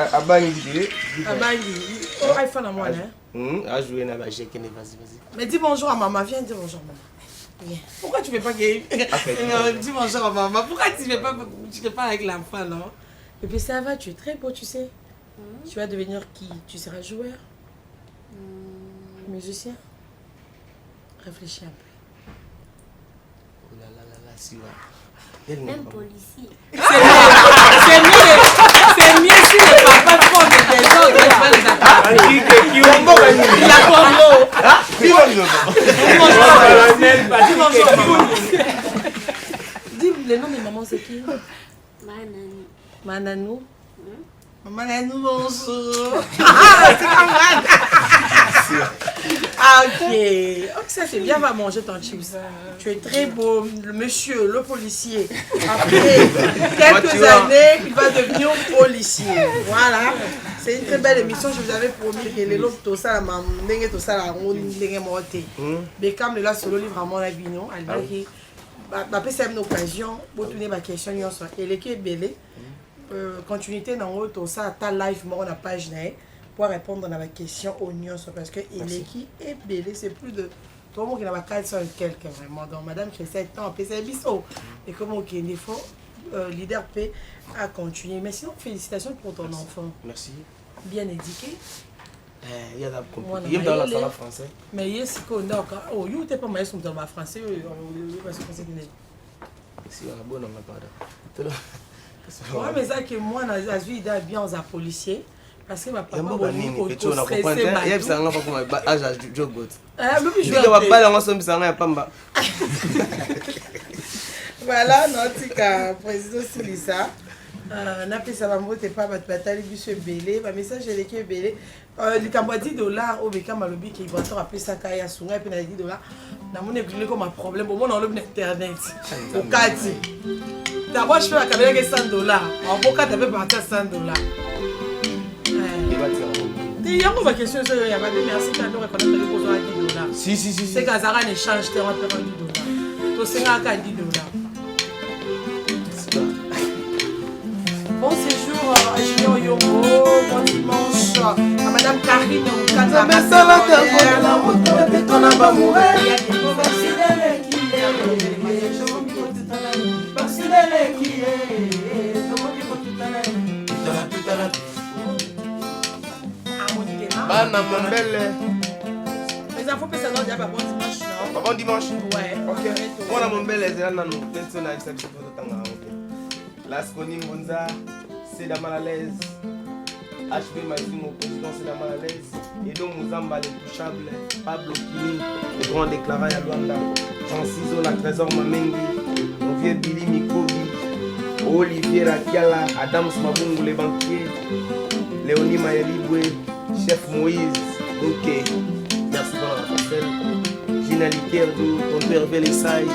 oh iPhone à moi là.
A joué na ba j'ai vas-y.
Mais dis bonjour à maman, viens dire bonjour maman. Pourquoi tu ne fais pas dis bonjour à maman. Pourquoi tu ne fais pas avec l'enfant, non? Et puis ça va, tu es très beau, tu sais. Tu vas devenir qui? Tu seras joueur? Musicien? Réfléchis un peu.
Oh là là là là, si va.
Même policier.
C'est mieux si le papa font des autres, il va les attraper. Dis le nom de maman, c'est qui?
Mananou.
Mananou. Mananou, bonjour. C'est comme ok. Ça c'est bien, va manger ton chips. Tu es très beau, le monsieur, le policier. Après quelques années, il va devenir policier. Voilà. C'est une très belle émission. Je vous avais promis que les autres, tout ça, la maman, tout ça, la ronde, mais comme le là solo livre à mon avis, non. Après, c'est une occasion pour tourner ma question. Et l'équipe est belle. Continuité dans tout ça, ta live, moi, on a page pour répondre à la question aux news parce que l'équipe est belle. C'est plus de tout le monde qui n'a pas 400 quelques vraiment. Donc, madame, j'ai 7 ans, c'est biseau. Et comme on il faut leader P à continuer. Mais sinon, félicitations pour ton enfant.
Merci.
Bien éduqué.
Il y a la compliquée. Il y a dans la salle français.
Mais il y a ce qu'on a encore. Oh, il n'était pas mal sur le français.
Si on a bon, on n'a pas.
Ouais, mais ça que moi, je suis bien aux policiers. Parce que ma papa m'a dit
que tu as compris. Il y a un peu comme un âge de jogot.
Je ne vais
pas l'ensemble, ça n'a pas.
Voilà, notre président Silissa. n'a pas ça va monter pas votre bataille du ce belé ba message est belé le cambo $10 au beka malobi qui va appeler ça kaya sunga et puis na $10 na mon église comme un problème au monde en internet au kati d'abord je fais la caméra que $100 en pourquoi tu peux partir $100 il y a une question sur il y a pas de merci quand on reconnaît que nous avons $10
si
c'est qu'Azara échange terrain $10 to senga ka $10. Bon séjour à Julien Yombo, bon dimanche à Madame Karine Mukanda. Les infos peuvent s'en dire bon dimanche, non?
Bon dimanche?
Ouais.
Ok. Moi, mon bel est là, non, personne n'a eu ça. Las Coni Monza, c'est la mal à l'aise. HB Maïsimo, président, c'est la mal à l'aise. Et donc, Mouzamba, les touchables. Pablo Kini, le grand déclaré à Luanda. Jean Cizo, la trésor Mamengi. Mon vieux Billy Mikobi. Olivier Rakiala, Adam Smabungu, les banquiers. Léonie Mayelibwe, chef Moïse. Ok, merci pour la parcelle. Gina Likerdo, ton père Belessaï.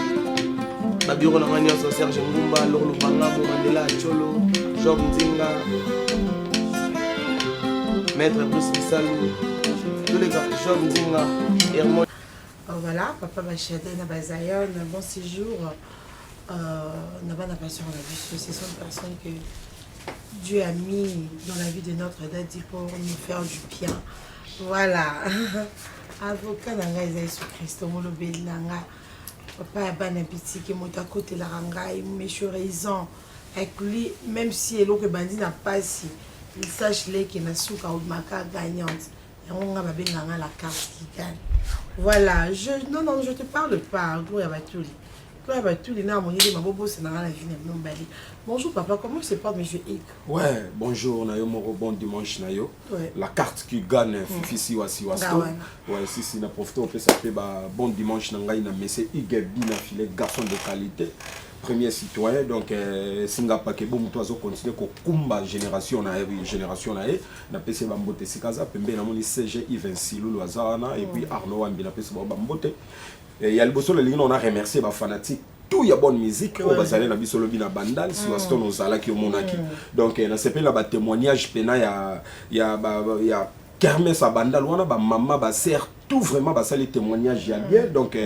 Babiro na mania so Serge Ngumba, Lolo Banga, Mandela Cholo, Job Nzinga, Maître Bruce Bissalou, tous les gars, Job Nzinga, Hermon.
Voilà, papa Bachade, Nabazayon, bon séjour. N'a pas passion la vie, ce sont des personnes que Dieu a mis dans la vie de notre date pour nous faire du bien. Voilà. Avocat Nanga Jésus Christ, Molobel Nanga. Papa a ban petit que mon à côté la rangaï méchant raison avec lui même si et l'autre bandit n'a pas si il sache les qui n'a souka ou maka gagnante et on va bien gagner la carte qui gagne. Voilà, non je te parle pas toi va tout les na mon idée ma bobo c'est dans la vie non bali. Bonjour papa, comment se porte monsieur Hick?
Ouais, bonjour Nayo Moro, bon dimanche Nayo.
Ouais.
La carte qui gagne Fifi Wasto. Ouais, si na profite on peut s'appeler bon dimanche nangai na monsieur Hick bina filet garçon de qualité. Premier citoyen donc Singapore ke bon toazo continuer ko kumba génération na pese ba mbote sikaza pembe na moni CG I26 Lulu Azana et puis Arnaud Wambi na pese ba mbote. Et ya liboso le on a remercié ba fanatique tout ya bonne musique au bazalé na biso lobi na bandal si wasto no zala ki omonaki donc na sepela ba témoignage pena ya kermesse à bandal wana ba mama ba sert tout vraiment ba sali témoignage ya bien donc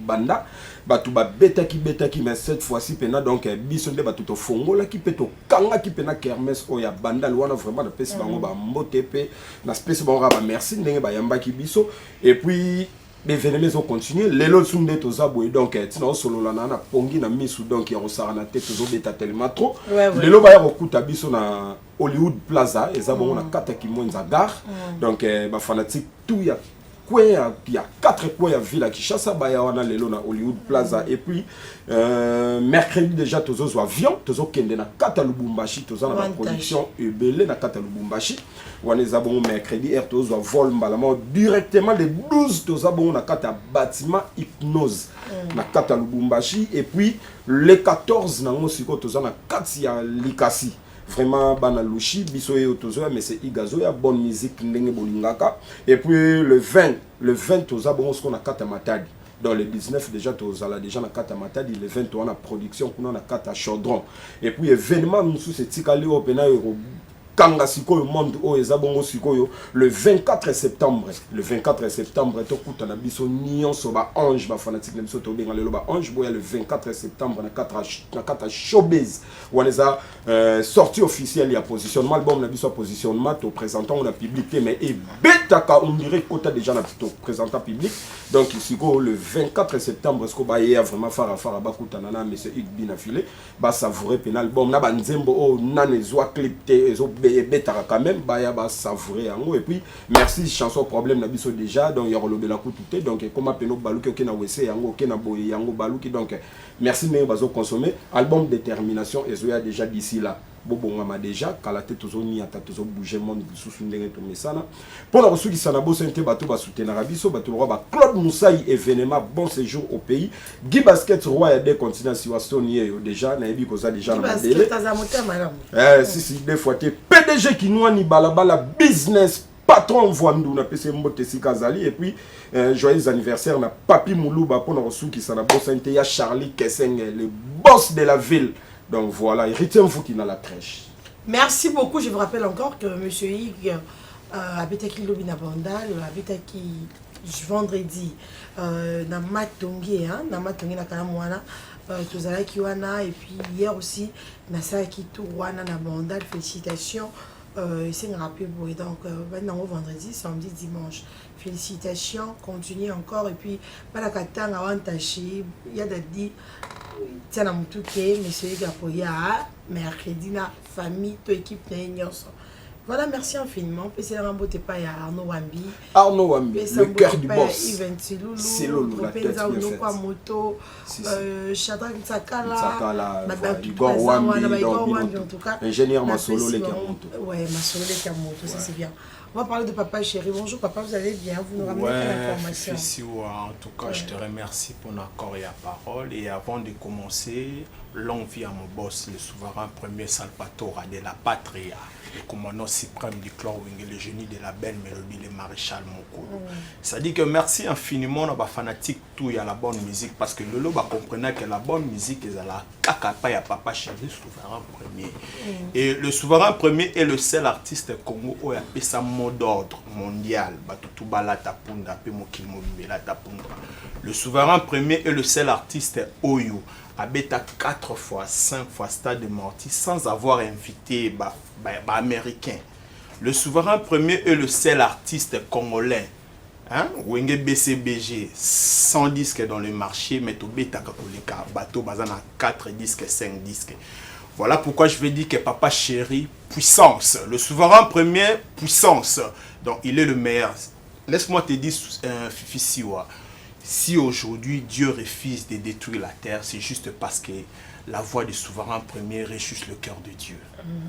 banda batu ba betaki mais cette fois-ci pena donc biso nde batu to fongola ki peto kanga ki pena kermesse o ya bandal wana vraiment na pesi bango ba mbote pe na spécialement ba merci ndenge ba yamba ki biso et puis l'événement ont continué les lots sont des tous aboués donc sinon solo la nana pongi na misu donc ya osara tête tous beta tellement trop les lots ba ya okuta biso na Hollywood Plaza et ça bon na kata ki mwenza gare donc ba fanatique tout ya il y a 4 coins à ville à Kinshasa, il y a Hollywood Plaza. Et puis, mercredi déjà, tous les avions, tous les Kende na Kata Lubumbashi, tous la production Ebele na Kata Lubumbashi. On les a mercredi, tous les vols directement les 12, tous les na Kata bâtiment hypnose na Kata Lubumbashi. Et puis, les 14, tous les na Kata Likasi. Vraiment bana lushi biso ye otozo mais c'est igazo ya bonne musique ndenge bolingaka et puis le 20 toza bon ce qu'on a kata matadi dans le 19 déjà tozala déjà na kata matadi le 20 on a production kuna na kata chaudron et puis événement nous c'est tikali opena euro kanga sikoyo monde o ezabongo sikoyo le 24 septembre to kuta na biso nyonso ba ange ba fanatique na biso to benga lelo ba ange boya le 24 septembre na kata showbiz waneza sortie officielle ya positionnement album na biso positionnement to présentant on a publié mais et betaka on dirait kota déjà na to présentant public donc ici le 24 septembre ce ko ba ya vraiment fara ba kuta na monsieur Igbi na filé ba savourer penal album na ba nzembo o nanezwa clip te ezo betara quand même baya ba savourer yango et puis merci chanson problème na biso déjà donc yoro lobela kututé donc comment peno baluki ok na wese yango ok na boye yango baluki donc merci mais bazo consommer album détermination ezoya déjà d'ici là bobongama déjà kala te tozo ni ata tozo bouger monde sous ndenge to mesana pour la reçu sana bo sente bato ba soutenir biso bato ba Claude Moussaï événement bon séjour au pays Guy Basket roi ya des continents si wasoni yo déjà na yebi koza déjà na délai si des fois te PDG qui nous ni balabala business patron voandu na pese mbote sikazali et puis joyeux anniversaire na Papi Moulouba pour la reçu sana bo sente ya Charlie Kesseng le boss de la ville. Donc voilà, il retient vous qui n'a la crèche.
Merci beaucoup. Je vous rappelle encore que M. Hig habite à Kilobina Bandal, habite à qui vendredi, na Matongi, na Matongi na Kalamwana, Tozala Kiwana, et puis hier aussi, na Saki Touwana na Bandal. Félicitations. C'est un rappel pour donc maintenant vendredi, samedi, dimanche. Félicitations, continuez encore et puis Balakatang a entaché, il y a des dit tiens à Moutouké, monsieur Gapoya, mercredi na famille, toute équipe voilà, merci infiniment. C'est la rambote pas à Arnaud Wambi.
Arnaud Wambi, le cœur du boss.
C'est Loulou, la tête bien faite. Moto, Chadrak Sakala,
Igor Wambi, en tout cas. Ingénieur Masolo les Kamoto.
Ouais, Masolo les Kamoto, ça c'est bien. On va parler de papa chéri. Bonjour papa, vous allez bien? Vous nous ramenez l'information.
En tout cas, je te remercie pour l'accord et la parole. Et avant de commencer, longue vie à mon boss, le souverain premier Salvatore de la Patria, le commandant suprême du clan Wing, le génie de la belle mélodie, le maréchal Mokolo. Ça dit que merci infiniment à fanatique tout et à la bonne musique parce que Lolo comprenait que la bonne musique est à la caca ya papa chéri, le souverain premier. Et le souverain premier est le seul artiste Congo où il a fait sa mot d'ordre mondial. Le souverain premier est le seul artiste Oyo. Abeta 4 fois, 5 fois Stade de Morty sans avoir invité américain. Le souverain premier est le seul artiste congolais. Wenge BCBG, 100 disques dans le marché, mais tout bêta kakoleka, bateau bazana 4 disques, 5 disques. Voilà pourquoi je vais dire que papa chéri, puissance. Le souverain premier, puissance. Donc il est le meilleur. Laisse-moi te dire, Fifi Siwa. Si aujourd'hui Dieu refuse de détruire la terre, c'est juste parce que la voix du souverain premier réchusse le cœur de Dieu.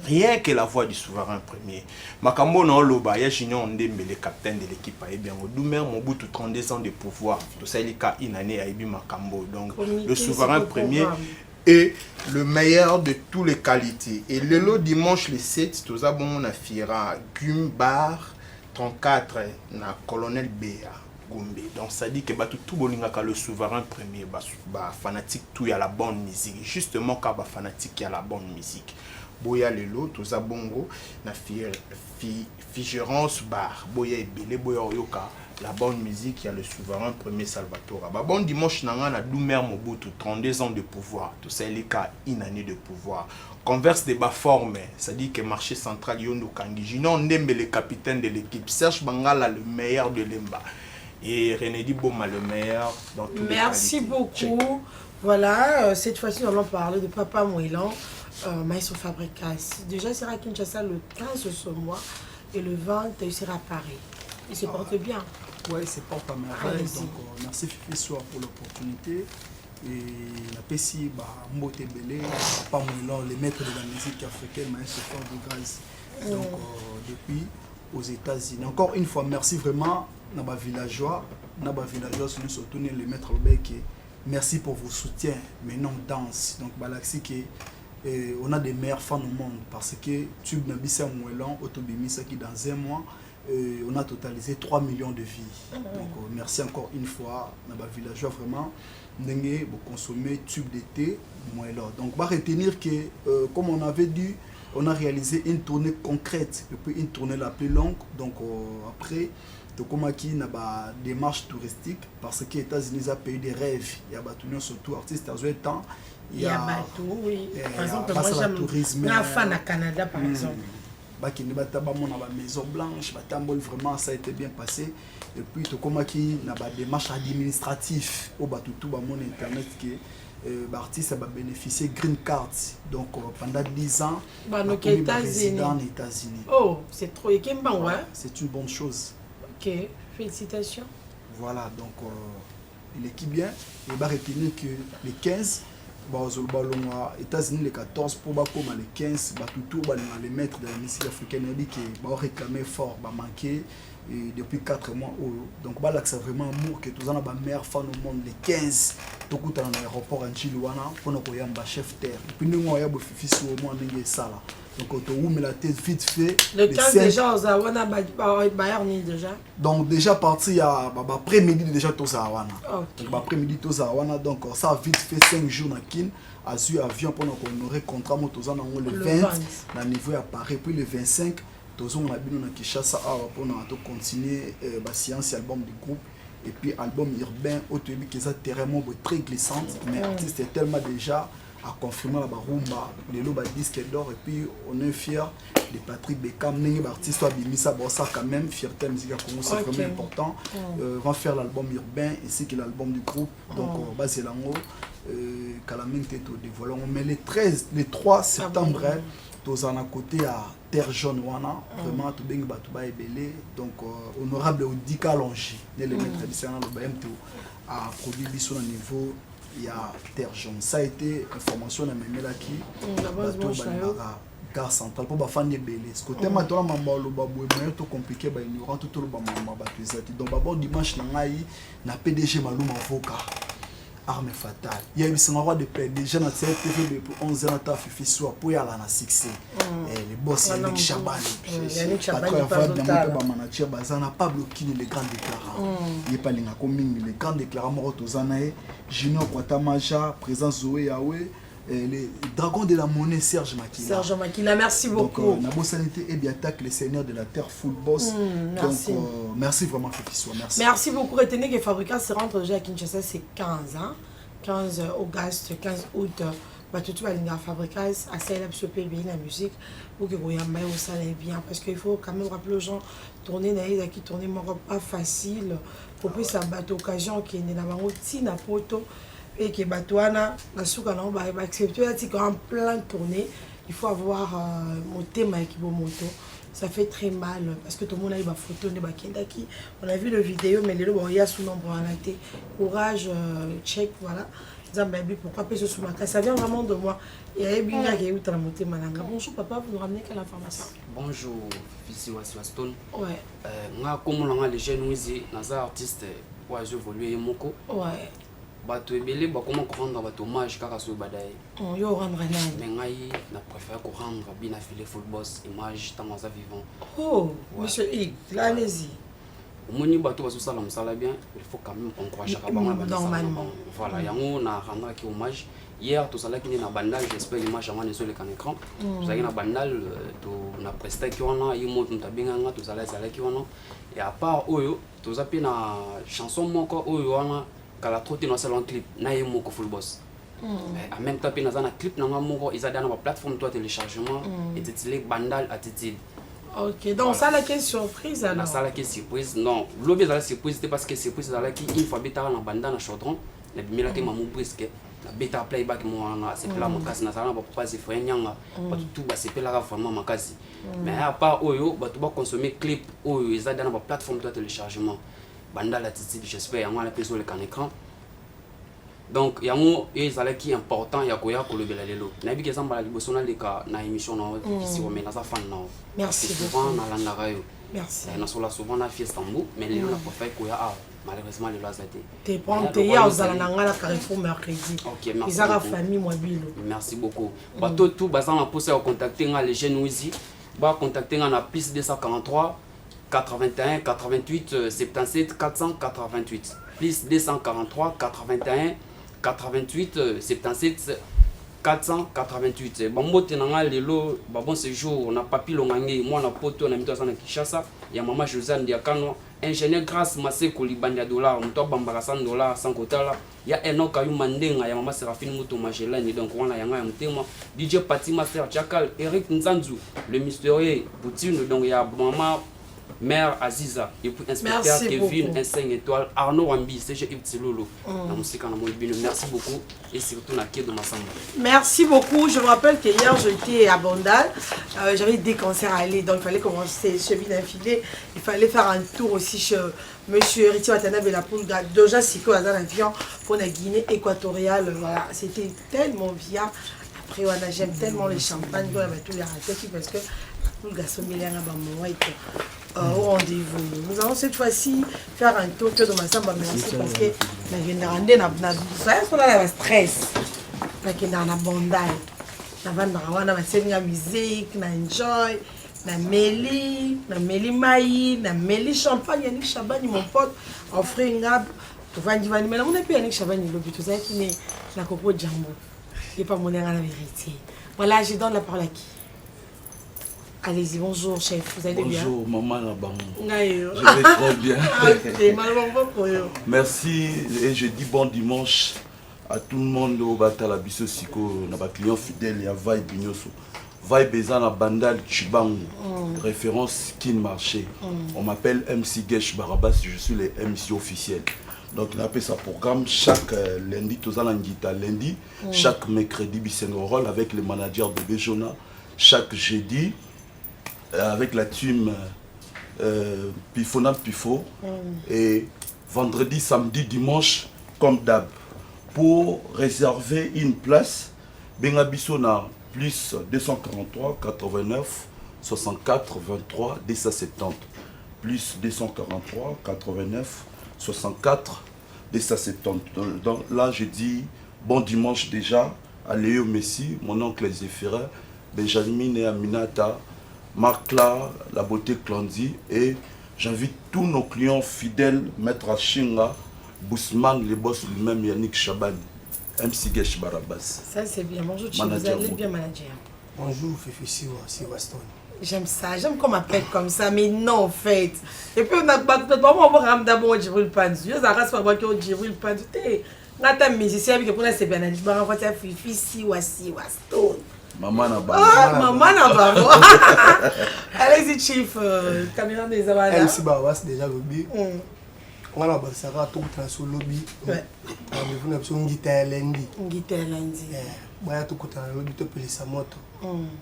Rien que la voix du souverain premier. Makambo na oloba ya Junior Ndembe, le capitaine de l'équipe a bien Doumer Mobutu 32 ans de pouvoir. Tout ça il y a une année à Ibi Makambo. Donc le souverain premier est le meilleur de toutes les qualités. Et le dimanche le 7, tout ça bon on a fira Gumbar 34 na colonel Béa. Donc ça dit que tout le souverain premier fanatique tout y a la bonne musique justement quand fanatique y a la bonne musique boya lelo tout ça bongo na figérance bar boya ebele boya oyoka la bonne musique y a le souverain premier Salvatore bon dimanche nanga na Doumer Mobutu 32 ans de pouvoir tout ça les cas une année de pouvoir converse de bas forme ça dit que marché central Yondo Kangi Junior Ndembe le capitaine de l'équipe Serge Bangala le meilleur de l'Emba et René Diboma le meilleur dans tous
Merci
les
beaucoup.
Check.
Voilà, cette fois-ci, nous allons parler de Papa Mouilan, Maestro Fabricas. Déjà, il sera à Kinshasa le 15 de ce mois et le 20, il sera à Paris. Il se porte bien.
Oui, c'est porte à merveille. Donc, merci Fifi Soir pour l'opportunité. Et la PCI, Mbote Belé, Papa Mouilan, les maîtres de la musique africaine, Maestro Fabricas. Donc, depuis aux États-Unis. Encore une fois, merci vraiment à nos villageois. Nos villageois sont surtout les maîtres qui merci pour vos soutiens. Maintenant, danse. Donc, on a des meilleurs fans au monde parce que Tube Nabissa Mouelan, Autobimisa qui dans un mois, on a totalisé 3 millions de vies. Donc, merci encore une fois à nos villageois vraiment. Vous consommez Tube d'été Mouelan. Donc, on va retenir que, comme on avait dit, on a réalisé une tournée concrète et puis une tournée la plus longue. Donc après, Tokomaki n'a pas de démarche touristique parce que les États-Unis ont payé des rêves. Il y a surtout artistes à ce temps.
Il y a bateau, oui. Par exemple, moi
j'aime
un fan à Canada, par exemple.
Qui n'est pas maison blanche, vraiment ça a été bien passé. Et puis Tokomaki n'a pas de démarche administrative au Batutu, mon internet qui est. L'artiste va bénéficier green card donc pendant 10 ans résident aux États-Unis.
Oh, c'est trop
c'est une bonne chose.
Ok, félicitations.
Voilà, donc il est qui bien. Il va retenir que les 15 aux États-Unis, les 14 pour les 15 les maîtres de la musique africaine qui vont réclamer fort, manquer. Et depuis 4 mois. Donc, c'est vraiment amour que tous les meilleurs fans au monde, les 15, tout le monde dans l'aéroport en Chilouana, pour nous avoir un chef terre. Et puis, nous avons fait sur au moins des salles. Donc, on a la tête vite fait.
Le 15 déjà, on a Bayern déjà.
Donc, déjà parti après-midi, déjà, tous à Awana. Donc, après-midi, tous à Awana. Donc, ça a vite fait 5 jours dans Kin. À Zui avion pour nous honorer contrat, le 20, dans le niveau à Paris, puis le 25. Nous avons Kinshasa pour continuer la science album du groupe et puis album urbain autobus qui est terriblement très glissante mais l'artiste est tellement déjà à confirmer la rumba les lots disque d'or et puis on est fiers de Patrick Beckham l'artiste a bimisa ça quand même fierté musique Congo c'est vraiment important va faire l'album urbain ainsi que l'album du groupe donc basé là-haut Calamine Teto dévoilons mais le 3 septembre tous en à côté à Terre Jaune Wana, vraiment tout bien batouba et belé, donc honorable Odika Longi, les maîtres traditionnels le BMTO a produit bisou au niveau il y a Terre Jaune. Ça a été information de Memela qui bateau Banimara gare centrale pour bafan de belé. Ce côté maintenant maman le babou est tout compliqué ba ignorant tout le maman bateau zati. Donc bon dimanche na ngai na PDG Maluma Voka. Arme fatale. Il y a eu un roi de paix déjà dans cette TV pour 11 ans à Fifi Soir pour y aller à succès. Les boss Yannick Chaban. Yannick Chaban manager bazana Pablo Kini les grands déclarants. Il est pas les les grands déclarants Morotozanae, Junior Kwatamaja, présent Zoé Yahweh. Les dragons de la monnaie Serge Makila.
Serge Makila, merci beaucoup.
Donc, Nabo Sanité et Biatak, les seigneurs de la terre full boss.
Merci.
Donc, merci vraiment, Fifi Soir. Merci.
Merci beaucoup. Retenez que Fabricas se rentre déjà à Kinshasa, c'est 15, hein? 15 août, 15 août. Tout va à Fabricas, à Célèbre ce pays, la musique, pour que vous ayez ça bien. Parce qu'il faut quand même rappeler aux gens, tourner dans qui tourner pas facile. Pour que ça batte occasion qui est dans la routine à poto. Et que Batouana, va accepter en plein tournée. Il faut avoir mon thème avec moto. Ça fait très mal parce que tout le monde a eu ma photo de Bakendaki. On a vu le vidéo, mais les gens il y a sous nombre en été. Courage, check, voilà. Pourquoi pas sous ma classe? Ça vient vraiment de moi. Et il y a eu la montée malanga. Bonjour papa, vous nous ramenez quelle information?
Bonjour, Fifi Waston.
Ouais.
Comme on a les jeunes, nous artistes, je évolué Moko.
Ouais.
Bato ebele ba comment rendre bato hommage kaka so badaye
yo rendre nani
mais ngai na préfère rendre bien affilé full boss image tamaza vivant.
Oh monsieur Yves, allez-y.
Omoni bato baso sala msala bien, il faut quand même encourager ka banga
normalement.
Voilà, yango na rendre ki hommage. Hier tout ça là qui na bandal, j'espère image amane sur l'écran écran. Tout ça qui na bandal to na presta ki wana yimo to tabinga nga tout ça là ki wana et à part oyo tout ça pe na chanson moko oyo wana kala trotte dans salon clip na yemo ko full boss. En même temps pe na clip na moko ils a dans la plateforme toi téléchargement et titulé bandal attitude.
Ok, donc ça là quelle surprise alors?
Ça là quelle surprise? Non, l'objet de la surprise c'était parce que surprise là qui une fois bêta en bandana chaudron, la bimela te mamu presque. La bêta playback moi c'est là mon casse na sala pas c'est frère nyanga pas tout bah c'est là vraiment ma case. Mais à part oyo bah tu vas consommer clip oyo ils ont dans la plateforme de téléchargement. Banda la titi j'espère on la sur le can écran. Donc yango ezala qui important ya koya kolobela lelo. Na bi kezamba la liboso na leka na émission na ici au mena za fan na.
Merci
beaucoup. Na landa rayo.
Merci.
Na sola souvent na fiesta mbu mais lelo na pas fait koya ah malheureusement le lazate.
T'es prompt ya ozala na ngala Carrefour mercredi.
OK, merci.
Izara famille moi bilo.
Merci beaucoup. Bato tout baza na poser à contacter nga les jeunes Wizi. Ba contacter nga na plus 243 81 88 77 488 plus 243 81 88 77 488. Bambote nanga lelo bon séjour na papi longange moi na poto na mito sana Kinshasa ya mama Josiane Diakano ingénieur grâce Maseko libanda dollar mto bambara $100 sans kotala ya Enoch Kayu Mandenga ya mama Séraphine Muto Magelani donc wana yanga ya mtema DJ Pati Master Chakal Eric Nzanzu le mystérieux Boutine donc ya mama Mère Aziza et puis inspecteur Kevin un 5 étoiles Arnaud Wambi CG Yves Tilolo na musique na Molibino. Merci beaucoup et surtout na Kedo Massamba.
Merci beaucoup. Je me rappelle que hier j'étais à Bandal, j'avais des concerts à aller donc il fallait commencer cheville d'infilé, il fallait faire un tour aussi chez monsieur Héritier Watanabe la Poulga déjà si quoi dans l'avion pour la Guinée équatoriale. Voilà, c'était tellement bien. Après on a j'aime tellement les champagnes qu'on avait tous les ratés parce que pour le garçon il y a un bon au rendez-vous. Nous allons cette fois-ci faire un tour de Massamba. Merci parce que na stress. Na kenda na Bandal. Na vanda na masenga musique, na enjoy, na meli mai, na meli champagne, ni champagne mon pote offre ngab. Tu vas dire mais on a pu aller champagne le but ça qui n'est la coco jambo. Et pas mon la vérité. Voilà, je donne la parole à qui? Allez-y, bonjour chef, vous allez bien?
Bonjour maman Nabamou.
Je
vais très bien.
Merci
et je dis bon dimanche à tout le monde au Batala Bisso Siko, na client fidèle ya Vibe Nyoso. Vibe Ezana Bandal Chibangu, référence Skin Marché. On m'appelle MC Gesh Barabas, je suis le MC officiel. Donc on appelle ça programme chaque lundi, lundi, chaque mercredi Bissengorol avec le manager de Bejona, chaque jeudi avec la team Pifona Pifo et vendredi, samedi, dimanche comme d'hab. Pour réserver une place, Bengabissona plus 243 89 64 23 270 plus 243 89 64 270. Donc là je dis bon dimanche déjà à Léo Messi, mon oncle Zéphirin, Benjamin et Aminata, Marc-La, la beauté Clandi, et j'invite tous nos clients fidèles, Maître Achinga, Bousman, le boss lui-même, Yannick Chaban, MC Gesh Barabas.
Ça c'est bien, bonjour, vous allez bien manager.
Bonjour, Fifi Siwaston.
J'aime ça, j'aime qu'on m'appelle comme ça, mais non en fait. Et puis on a pas de d'abord Djibril Pandu, je n'arrête pas que Djibril Pandu. Nata musicien avec pour la c'est bien, je vais rencontrer Fifi Siwaston.
Maman Nabamou.
Ah, Maman Nabamou. Allez-y, Chief. Caméra des Avana.
MC Barabas déjà lobby. On a Barsara tout sur lobby. Vous n'avez pas une guitare lundi.
Une guitare lundi.
Baya tout côté lobby to pele sa moto.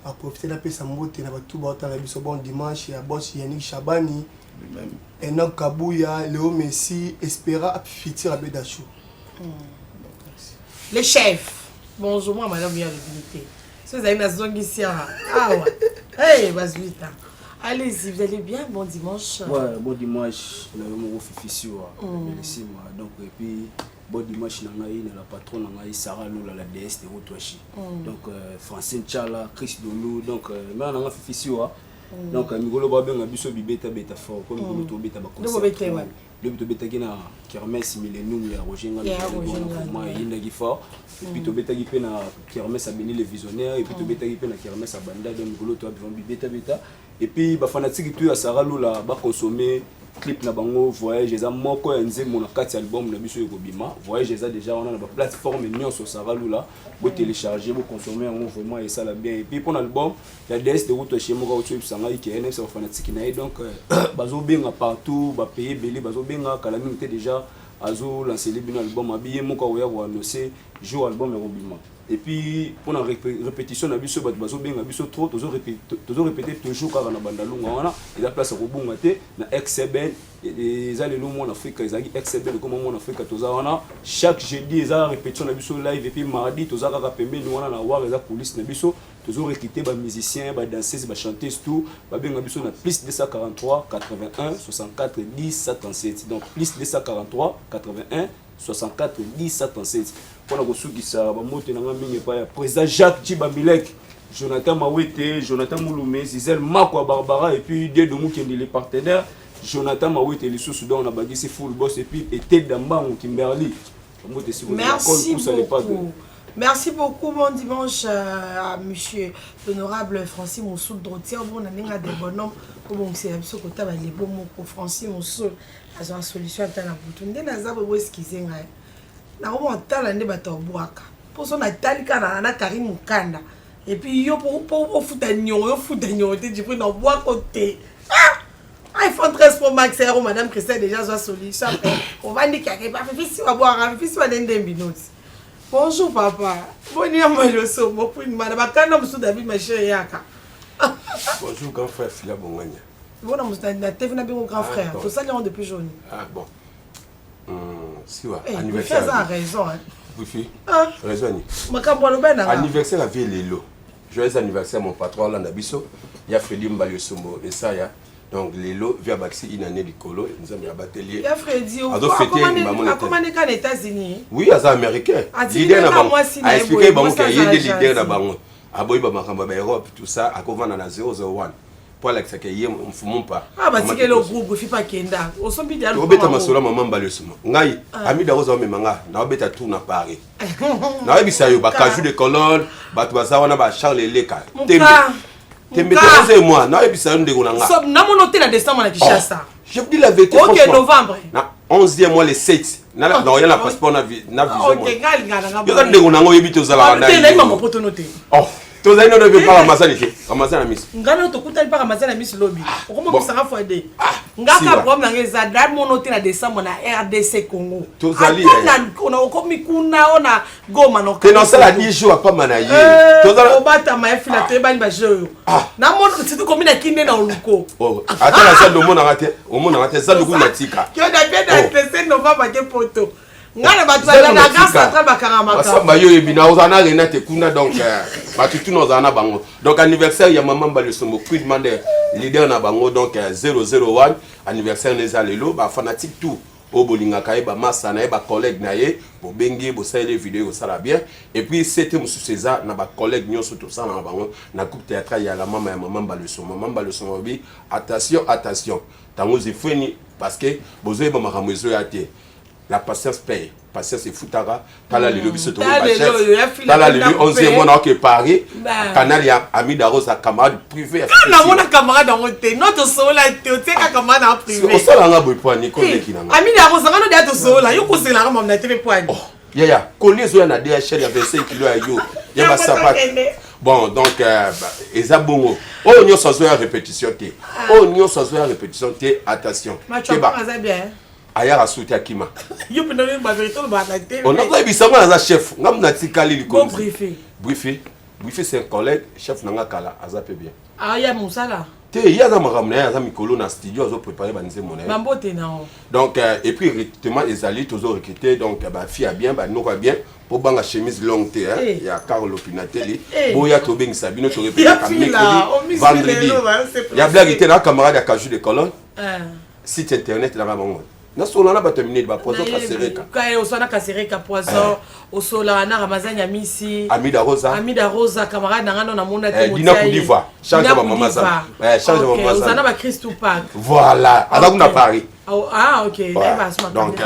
A profiter la pesa moto na tout ba la biso bon dimanche ya boss Yannick Chabani. Enoch Kabuya, Léo Messi, Espera a Fiti Abedachou.
Les chefs. Bonjour, moi madame bien dignité. Vous avez une zone ici. Ah ouais. Hey, Bazuita. Allez-y, vous allez bien? Bon dimanche.
Ouais, bon dimanche. On a eu mon Fifi donc, et puis, bon dimanche, on a eu la patronne, on a eu Sarah Lola, la DS de Rotoachi. Donc, Francine Tchala, Chris Dolou, donc, on a Fifi. Donc, nous avons bien un biso bibeta beta fort, comme nous avons beta bakonsa. Le but beta gina kermesse millennium ya Rogenga le indagi fort et puis to beta gipe na kermesse a béni les visionnaires et puis to beta gipe na kermesse a banda de ngolo to beta beta et puis ba fanatique tu ya Sarah Lula ba consommer clip na bango voyage eza moko ya nzembo na kati ya album na biso ekobima voyage eza déjà on a na plateforme nyonso Saralula bo télécharger bo consommer yango vraiment et ça la bien et puis pour l'album la DS de route chez moi au sanga qui est NF fanatique na donc bazo benga partout ba payer belé bazo benga kala minute déjà azo lancer le bin album abiyé moko ya ko annoncer jour album ekobima. Et puis pour la répétition na biso bat bazo benga biso trop toujours répéter toujours car na bandalunga wana et la place robunga te na XBN et les allez en Afrique ils ont XBN comme en Afrique toza wana chaque jeudi ils ont répétition na biso live et puis mardi toza ka pembe ni wana na war les coulisses na biso toujours recruter ba musiciens ba danseuses ba chanteuses tout ba benga biso na plus 243 81 64 10 77 donc plus 243 81 64 10 77 pour la kosukisa ba moto na mingi pa président Jacques Djibamilek Jonathan Mawete Jonathan Mouloumé Zizel Makwa Barbara et puis Dieu Domou qui est les partenaires Jonathan Mawete les sous Soudan on a bagissé full boss et puis était d'amba au Kimberly.
Merci beaucoup. Merci beaucoup, bon dimanche à monsieur l'honorable Francis Moussoul Drotier. Bon, on a des bonhommes. Bon, c'est un peu côté les bons mots pour Francis Moussoul. Ils ont une solution à la bouton. Dès que nous avons esquissé, nous avons un talent de bateau boaka. Pour son atali kana na Karim Mukanda. Et puis yo pour foutanyo, yo foutanyo, tu peux dans bois côté. iPhone 13 Pro Max, madame Christelle déjà soit solution. On va dire qu'il y a pas fait si on va boire, fait si on va donner minutes. Bonjour papa. Bonjour moi je suis mon pour une madame quand nous David ma chérie yaka.
Bonjour grand frère Fila Bonganya.
Bon nous na TV na bien grand frère. Tout ça les depuis jaune.
Ah bon. Si wa
anniversaire. Tu as raison hein.
Oui. Raison ni.
Makambo lo bena.
Anniversaire avec Lelo. Joyeux anniversaire mon patron là na biso. Ya Freddy Mbayo Sombo et ça ya. Donc Lelo via Baxi une année de colo nous avons batelier.
Ya Freddy comment est qu'en États-Unis?
Oui, à américain.
Leader na bango.
A expliqué bango qu'il y a des leaders na bango. Aboy ba makamba ba Europe tout ça à kovana na 001. Pour la que y mfumu pas.
Ah ba tike le groupe fi pa kenda. O sombi dia lo.
Obeta masolo mama mbale suma. Ngai ami da roza memanga na obeta tout na Paris. Na ebisa yo ba kaju de colonne, ba to bazawana ba Charles Leka. Tembe et moi, na ebisa yo ndeko nanga.
So na monoté na décembre na Kinshasa.
Je vous dis la vérité.
OK, novembre.
Na 11e mois le 7. Na non, il y a la passeport na vision.
OK, ngal ngana.
Yo kan ndeko nango yebi to zala wana.
Te na ima mopoto noté.
Oh. Tous les ne veulent pas Ramazan ici. Ramazan à Miss.
Ngana to kutali pa Ramazan à Miss lobby. Comment vous sera fois-de? Ngaka problème na ngeza date monoté na décembre na RDC Congo.
Tous ali.
On a komi kuna ona goma no.
Que non ça la 10 jours pas manayer.
Tous ala obata ma fila te bani ba jeu. Na mono c'est tout comme na kinde na oluko.
Oh, attends la salle de mon arrêté. Au mon arrêté ça le goût na tika.
Que da bien d'être novembre ke poto. Ngana batwa na gare centrale bakaramaka.
Samba yo ebina ozana renate kuna donc batutu nozana bango. Donc anniversaire ya maman Mbale Sombo quid mande leader na bango donc 001 anniversaire neza lelo ba fanatique tout o bolinga kaye ba massa na ba collègue na ye bo bengi bo sale vidéo ça la bien et puis c'était monsieur César na ba collègue nyonso tout ça na bango na coupe théâtre ya la maman ya maman Mbale Sombo. Maman Mbale Sombo bi attention tango zefeni parce que bozoye ba makamozo ya te. La patience paye. Patience et foutara. Tala le lobby se trouve pas chef. Tala le 11e mois que Paris. Canal ya ami d'Arosa camarade privé.
Na mona camarade dans hotel. Notre sola te ka camarade en privé.
O sala nga boy point ni ko neki na.
Ami d'Arosa ngano dia to sola. Yo ko sela nga na tv point.
Ya kolezo ya na DHL ya 25 kg ya yo. Ya ba sapat. Bon donc eza bongo. Oh nyo so ya répétition te. Oh nyo so ya répétition te attention.
Tu vas pas bien.
Ayara souti akima.
Yo pena ba vérité ba na tv.
On a pas bisanga na chef. Ngam na tikali liko.
Bon
Briefé c'est un collègue chef nanga kala azape bien.
Ah ya musala.
Te ya za makamna ya za mikolo na studio azo préparer ba nze mona.
Bambote na.
Donc et puis recrutement les alliés toujours recruter donc ba fille a bien ba noko bien pour banga chemise longue te il y a Carlo Pinatelli. Boya to beng Sabino to répéter comme mercredi vendredi. Il y a blague était là camarade à Kaju de Colonne. Site internet là bango. Na sola na ba terminer ba poison kasereka.
Kai osana kasereka poison, osola na Ramazan ya misi.
Ami da
Rosa camarade na ngano na mona te
Dina Côte d'Ivoire. Change ma maman ça. Change ma maman ça.
Osana ba Christou Park.
Voilà, avec na Paris.
Ah OK,
donc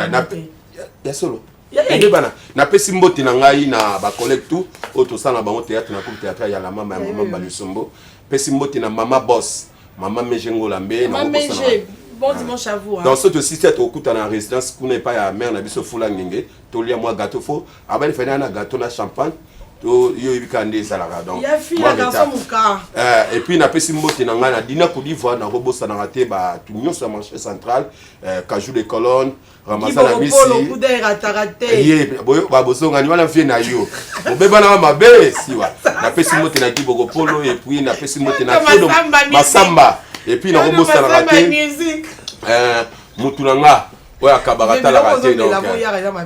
ya solo. Ya bana. Na pesi mboti na ngai na ba collègue tout, auto sana bango théâtre na coupe théâtre ya la maman Mbale Sombo. Pesi mboti na mama boss, maman Mejengo Lambe na
ko sana. Bon dimanche à vous.
Dans ce aussi, c'est au coup de la résidence, qu'on n'est pas à la mer, on a vu ce fou là, tu lis moi gâteau faux. Avant de faire un gâteau, na champagne. Il
y a fille à garçon mon cas.
Et puis, on a fait mot qui n'a dîner Côte d'Ivoire, dans Robo Sanarate, tout le monde sur le marché central, Cajou de Colonne, Ramazan la Missi.
Qui va
Masamba. Et puis, on a Robo Sanarate. Moutounanga. Ouais, Kabarata la raté.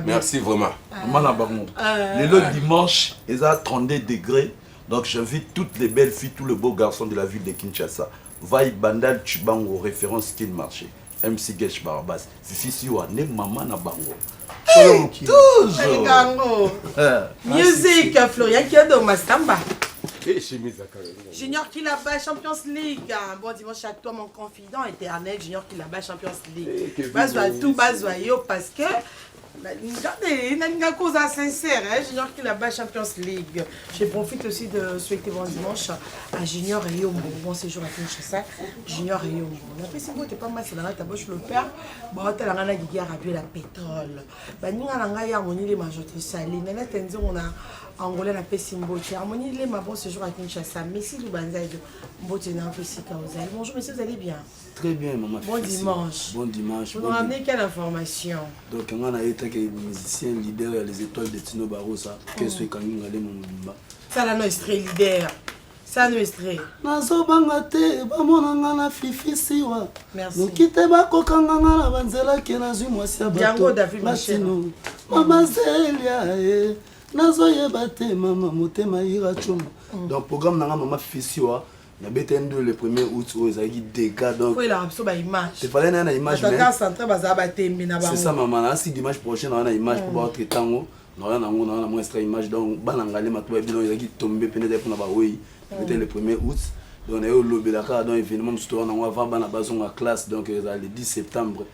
Merci vraiment.
Le dimanche, il y a 32 degrés. Donc j'invite toutes les belles filles, tous les beaux garçons de la ville de Kinshasa. Vaille Bandal Chibango, référence Skin Marché. MC Gesh Barabas. Fifi Siwa, ne maman na bango.
Toujours. Musique, Florian Kiado Masamba. Junior qui là-bas, Champions League. Bon dimanche à toi, mon confident éternel. Junior qui là-bas, Champions League. Bazoua tout, bazoua yo, parce que. Regardez, il y a une cause sincère. Junior qui là-bas, Champions League. Je profite aussi de souhaiter bon dimanche à Junior et Yombo. Bon séjour à Kinshasa. Junior et Yombo. On a fait si vous n'êtes pas mal, c'est dans la tabouche le père. Bon, on a la guerre à la pétrole. Nous avons les majorités salées. On a Angolais na pesi mbote. Harmonie les ma bon séjour à Kinshasa. Messi Lubanza et mbote na pesi Kaozal. Bonjour monsieur, vous allez bien?
Très bien maman.
Bon dimanche.
Bon dimanche.
Vous nous ramenez quelle information?
Donc on a été que musicien leader les étoiles de Tino Barossa. Qu'est-ce que nous allons mon
ça la nostre leader. Ça nous extrait.
Nazo bangate ba monanga na fifi siwa.
Merci.
Nokite ba kokanga na banzela ke na zwi mwasi ya bato.
Django David Michel.
Mama Zelia nazo yebate mama motema ira chuma.
Donc programme nanga mama fifi siwa. Na BTN2 le 1er août où ils ont dit dégâts donc
faut la rapso ba image.
C'est pas une image mais
c'est
ça maman si dimanche prochain on a image pour voir tango. On a moins extra image donc banangale matoba bino ils ont dit tomber peut-être pour na ba oui. C'était le 1er août. Donc on est au lobby Dakar dans événement de store on va bana bazon en classe donc le 10 septembre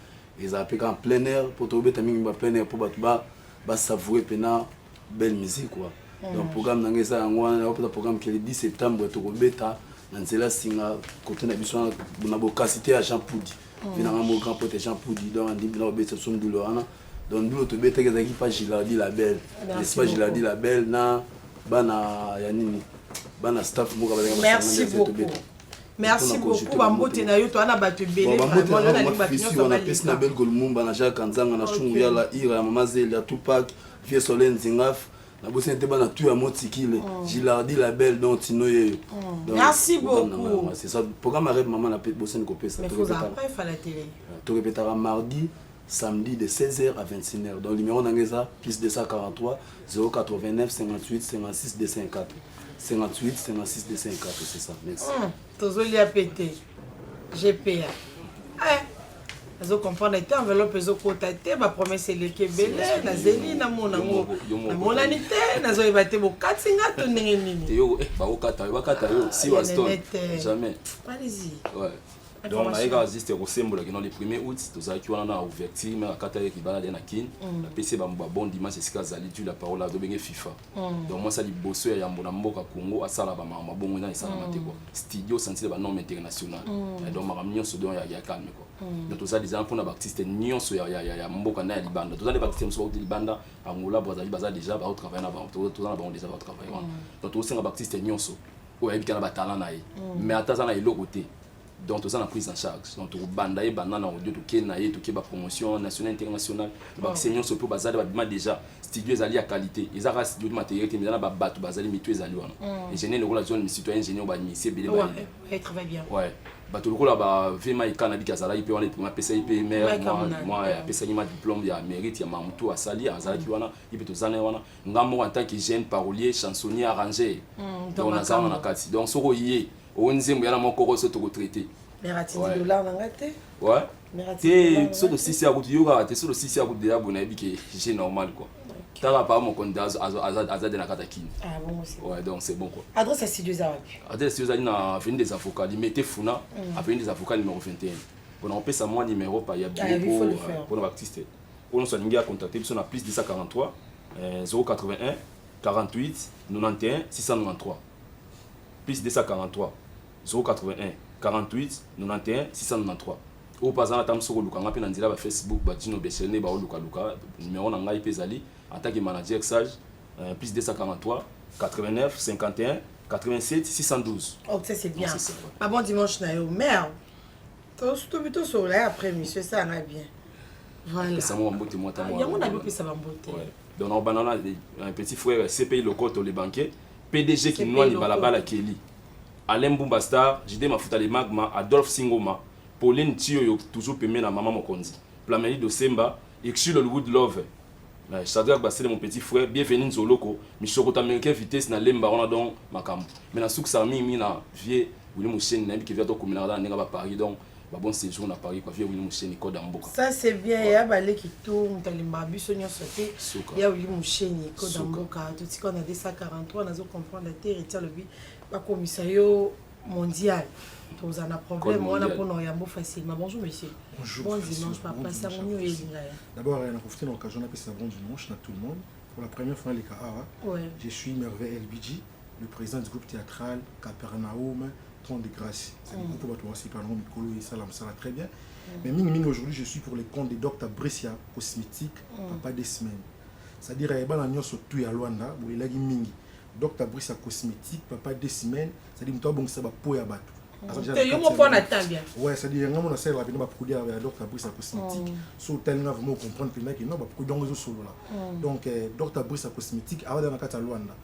ils ont appelé en plein air pour trouver taming plein air pour ba savourer pena belle musique quoi. Donc programme nanga ça on a programme qui le 10 septembre to beta Nanzela singa côté na biso na bokasité à Jean Poudi. Vina mo grand pote Jean Poudi donc on dit bina obeta son doulorana. Donc nous to beta qui pas Gilardi la belle. L'espace Gilardi la belle na bana yanini bana staff mo ka ba.
Merci beaucoup. Merci beaucoup bambote na yo to ana bato belé
vraiment na li bato on a pesi na belle Golmumba na Jacques Kanzanga na Chungu ya la Ira Mama Zelia Tupac Vieux Solène Zingaf. La bosse n'était pas tout à motikile. Gilardi la belle dont Tinoye.
Merci beaucoup.
C'est ça. Le programme arrête maman la bosse ne copie ça.
Mais faut après faire la télé.
Tu répéteras mardi, samedi de 16h à 21h. Donc le numéro d'Angeza plus 243 089 58 56 254. 58 56 254 c'est ça. Merci.
Tozoli a pété. GPA. Azo comprendre te enveloppe ezo kota te ba promesse eleke belé na zeli na mona ngo na mona ni te na zo ebate bo katsinga to ndenge nini
te yo ba okata yo si wa stone jamais
allez-y
ouais donc on a existe au symbole que dans les 1er août tous a qui on a ouverture mais akata ki bala na kin la PC ba bon dimanche c'est kazali tu la parole de benga FIFA donc moi ça li bosso ya mbona mboka Congo asala ba mama bongo na isala mate quoi studio sentir ba nom international donc ma nyonso donc ya calme quoi donc tous ça des enfants na artiste nyonso ya mboka na libanda tous ça les artistes so de libanda Angola Brazzaville baza déjà ba travailler na ba tous ça ba déjà ba travailler donc tous ça ba artiste nyonso o ya bikana ba talent na mais atazana ilo côté donc tout ça la prise en charge donc tout bandaye banana audio tout kenaye tout ba promotion nationale internationale ba senior so pour bazali ba déjà studio ezali à qualité ezara studio de matériel qui mezana ba bato bazali mitu ezali wana ingénieur le rôle zone citoyen ingénieur ba initier belé ba
ouais très bien
ouais bato le rôle ba vema ikana bikazala ipe wana pour PCI IP maire moi PCI ma diplôme ya mérite ya mamutu asali azali wana ipe to zana wana ngamo en tant que jeune parolier chansonnier arrangé donc on a ça na kati donc soko yé onzembo yana moko so to traiter
merati dollar nanga te
ouais merati so de 6 ya kutu yoga te so de 6 ya kutu ya bona ebike j'ai normal quoi tala pas mon compte azade na kata kini
ah bon aussi
ouais donc c'est bon quoi
adresse à studio za wapi
adresse studio za na avenue des avocats limité funa avenue des avocats numéro 21 on peut ça moi numéro pas ya bureau pour l'artiste on se linga contacter sur na plus 243 081 48 91 693 plus 243 081 48 91 693
au passant à Tamsoko Lukanga pe nandila ba Facebook ba Dino Besselné ba Luka Luka numéro na ngai pezali en tant que manager Sage plus 243 89 51 87 612.
Oh ça c'est bien. Pas bon dimanche na yo merde. Tout plutôt sur là après monsieur ça va bien. Voilà.
Ça m'a mbote moi ta moi.
Ya mon ami pe ça va mbote.
Donc on banana un petit frère CPI Lokoto les banquiers PDG qui noie ni balabala Kelly. Alain Bombastar, JD Mafuta les Magma, Adolphe Singoma, Pauline Tio toujours pemé na maman Mokonzi. Plameli de Semba, Exul Hollywood Love. Shadrach Bassel mon petit frère, bienvenue Zoloko, Michorota américain vitesse na lemba on a donc makam. Mais na souk sami mina vie William Mouchen na qui vient to communauté na nga Paris donc ba bon séjour na Paris quoi vie William Mouchen ko damboka.
Ça c'est bien ya balé qui tourne dans les mabus sonyo sauté. Ya William Mouchen ko damboka tout ce qu'on a 243 nazo comprendre la terre et le but ba commissariat mondial. Vous avez un problème, on a pour nous facilement. Bonjour monsieur.
Bonjour.
Bon dimanche, papa. Ça va mieux.
D'abord, on a profité de l'occasion d'appeler ça bon dimanche à tout le monde. Pour la première fois, les Kahara, je suis Merveille LBG, le président du groupe théâtral Capernaum, Tron de Grâce. C'est le groupe qui aussi par le nom de Salam, ça va très bien. Mais aujourd'hui, je suis pour les comptes de Dr Brescia Cosmétique, papa des semaines. C'est-à-dire, il y a un surtout à Luanda, où il y a Mingi. Dr Brescia Cosmétique, papa des semaines, c'est-à-dire que tu as un peu de battu. Ouais, c'est-à-dire que on a servi à produire avec Dr Brescia Cosmétique. Sur tel niveau, vraiment comprendre que non, pas produire dans les solo là. Donc Dr Brescia Cosmétique, avant dans la carte à Luanda.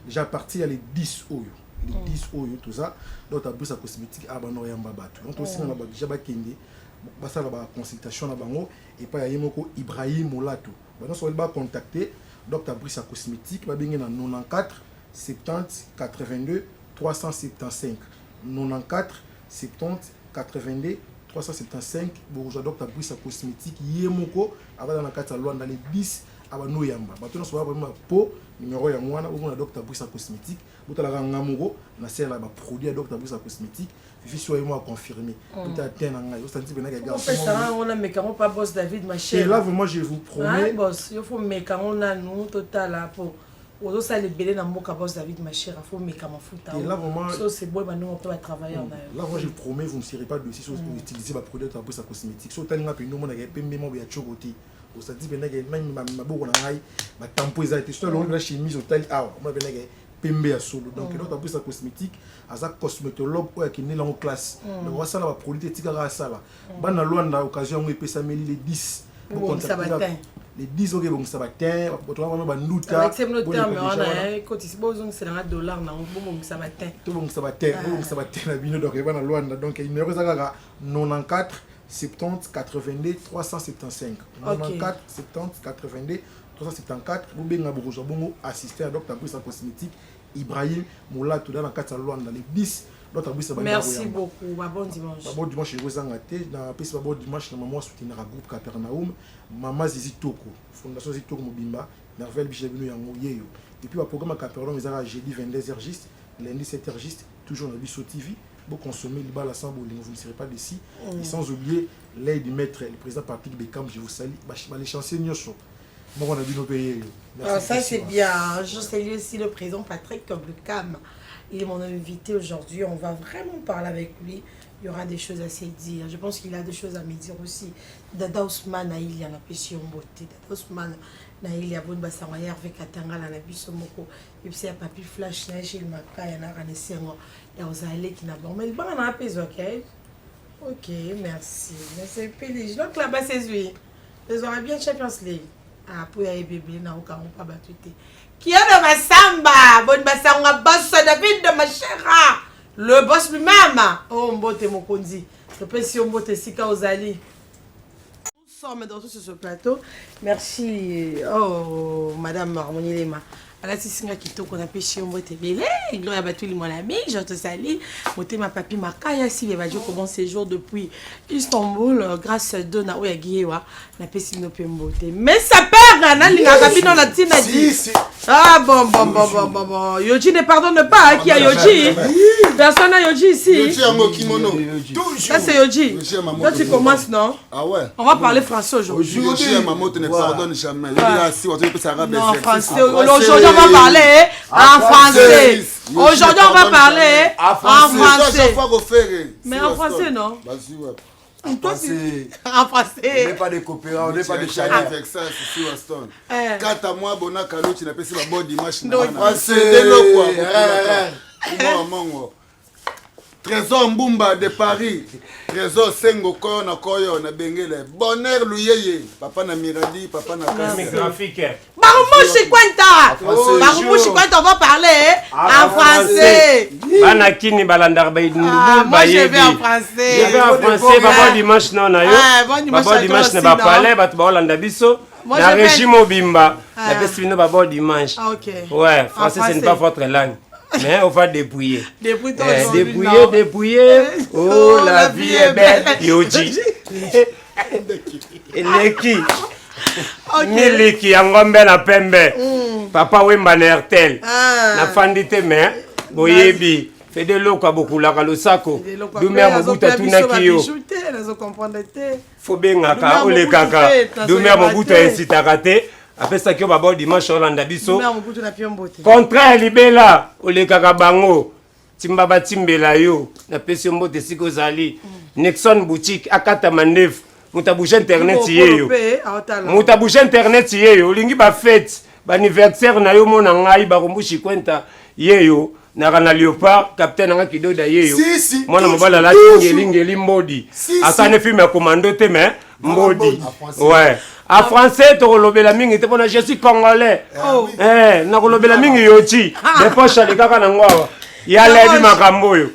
Déjà parti à les 10 oyo, les 10 oyo tout ça. Dr Brescia Cosmétique à Bano Yamba Batu. Donc aussi on a déjà bakende, basa la consultation na bango et pas yemoko Ibrahim Molato. Maintenant on va contacter Dr Brescia Cosmétique, va bien dans 94 70 82 375. 94 70 82 375 bourgeois Dr Brescia Cosmétique yemoko ava dans la carte dans les 10 ava no yamba maintenant so vraiment po numéro ya mwana ou na Dr Brescia Cosmétique botala ngamuro na sela ba produit Dr Brescia Cosmétique fifi so yemo a confirmer bota tena ngai o senti bena ga
ça on a mécano pas boss David ma chère
et là vraiment je vous promets
boss il faut mécano na nous total là pour Ozo ça les belé dans mon boss David ma chère il faut mécano fouta
et là vraiment
ça c'est bon nous on peut travailler en
là moi je vous promets vous ne serez pas dessus sur utiliser ma produit Dr Brescia Cosmétique so tellement que nous on a pembe mo ya chogoti o senti bena ga même maboko na ngai ba tampo eza été sur la chemise au tel ah moi bena ga pembe ya solo donc Dr Brescia Cosmétique aza cosmétologue ou qui n'est là en classe donc on ça la produit tika ga sala bana Luanda occasion on pesa meli les 10 les 10 ok bon ça va teint on va ba nduta
avec ces notes termes on a quand ici bon c'est un dollar na bon ça va teint
tout bon ça va teint na bino donc bana Luanda donc numéro ça ga 94 70 82 375 94 70 82 374 vous benga bourgeois bongo assister à Dr Brescia Cosmétique Ibrahim Moulatou dans la carte à Luanda les 10 Dr Brescia.
Merci beaucoup. Bon dimanche.
Bon dimanche je vous engage na pesi bon dimanche na maman soutenir à groupe Capernaum maman Zizi Toko fondation Zizi Toko Mobimba Merveille Bichebino yango yeyo et puis le programme Capernaum ils a jeudi 22h juste lundi 7h juste toujours na Biso TV. Vous consommez le bal à vous ne serez pas d'ici. Et sans oublier l'aide du maître, le président Patrick Beckham, je vous salue. Les chanceux Nyosho. Moi, on a vu nos pays.
Ça, c'est bien. Je salue aussi le président Patrick Beckham. Il est mon invité aujourd'hui. On va vraiment parler avec lui. Il y aura des choses à se dire. Je pense qu'il a des choses à me dire aussi. Dada Ousmane, il y a la péché en beauté. Dada Ousmane, il y a bonne basse en Hervé Katanga, la Bisomoko. Et puis, il y a Papi Flash, Gilles Maka, il y a Ranessengo. Il y a Ozalé qui n'a pas. Mais le banc, on a un peu, ok? Ok, merci. Merci, Pélige. Donc là-bas, c'est lui. Ils auraient bien Champions League. Ah, pour y aller bébé, n'a aucun pas battu. Qui a de ma samba? Bonne basse en boss, David de ma chère. Le boss lui-même. Oh, Mbote Mokondi. Je peux si Mbote Sika Ozali. Nous sommes dans tout sur ce plateau. Merci. Oh, Madame Harmonie Lema. ala tisinga kitoko na peshi yo mbote belé gloire batuli mon ami je te salue motema papi makaya si les bajo comment séjour depuis Istanbul grâce à Dona oya giyewa na pesi no pembote mais ça perd na linga kabino na tina dit ah bon Yoji ne pardonne pas qui a Yoji personne n'a Yoji ici Yoji en kimono ça c'est Yoji toi tu commences non
ah ouais
on va parler français aujourd'hui
Yoji maman ne pardonne jamais
non français aujourd'hui on va parler en français. Aujourd'hui, on va parler en français. Mais en français, non?
En
français.
On n'est pas des coopérants, on n'est pas des chariens. Avec ça, c'est sur Aston. Quand à moi, Bona Kalo, tu n'as pas la bonne image.
Français.
Trésor Mbumba de Paris. Trésor Sengo Koyo na Koyo na Bengele. Bonheur Luyeye. Papa na Miradi, papa na Kasi.
Barumouchi Kwenta. Barumouchi Kwenta, on va parler en français.
Banakini balandar
moi je vais en français.
Je vais en français, papa dimanche non na yo. Papa dimanche na ba parler, ba to landa biso. Na régime obimba. La peste vino baba dimanche. Ouais, français ce n'est pas votre langue. Mais on va dépouiller. Dépouiller. Oh, la vie est belle. Yoji. Eleki. Miliki yangombe na pembe. Papa wemba na RTL. Na fandite me. Boyebi. Fais de l'eau beaucoup la kalosako. Doumer mobuta tunaki yo. Faut bengaka ole kaka. Doumer mobuta esitakate. Après ça que baba dimanche Hollande biso. Contraire libela ole kaka bango. Timbaba timbela yo na pesi mbote siko zali. Nexon boutique akata mandef. Mutabouche internet yeyo. Mutabouche internet yeyo. Olingi ba fête, ba anniversaire na yo mona ngai ba kumbushi kwenta yeyo. Na kana Léopard capitaine nga kidoda yeyo. Mwana mobala la ngeli mbodi. Asane film ya commando te mais mbodi. Ouais. En français, tu relobes la mingi, tu je suis congolais. Na relobé la mingi yoti. Des poches à l'écart en angoa. Ya l'aide makamboyo.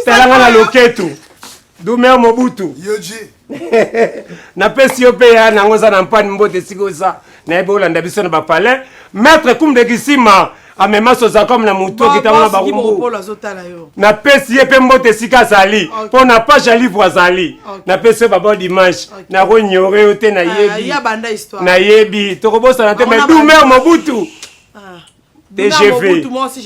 Telanga na loketu. Doumer Mobutu.
Yoji.
Na pesi yo pe ya nangoza na mpani mbote sikoza. Na ebe olanda biso na ba palais. Maître Kumde Kisima. Amema soza comme na muto kitanga na barumbu. Na pesi ye pe mbote sika zali. Po na page ya livre zali. Na pesi baba dimanche. Na ronyore ote na yebi.
Ya banda histoire.
Na yebi. Tokobosa na te mais Doumer Mobutu. TGV.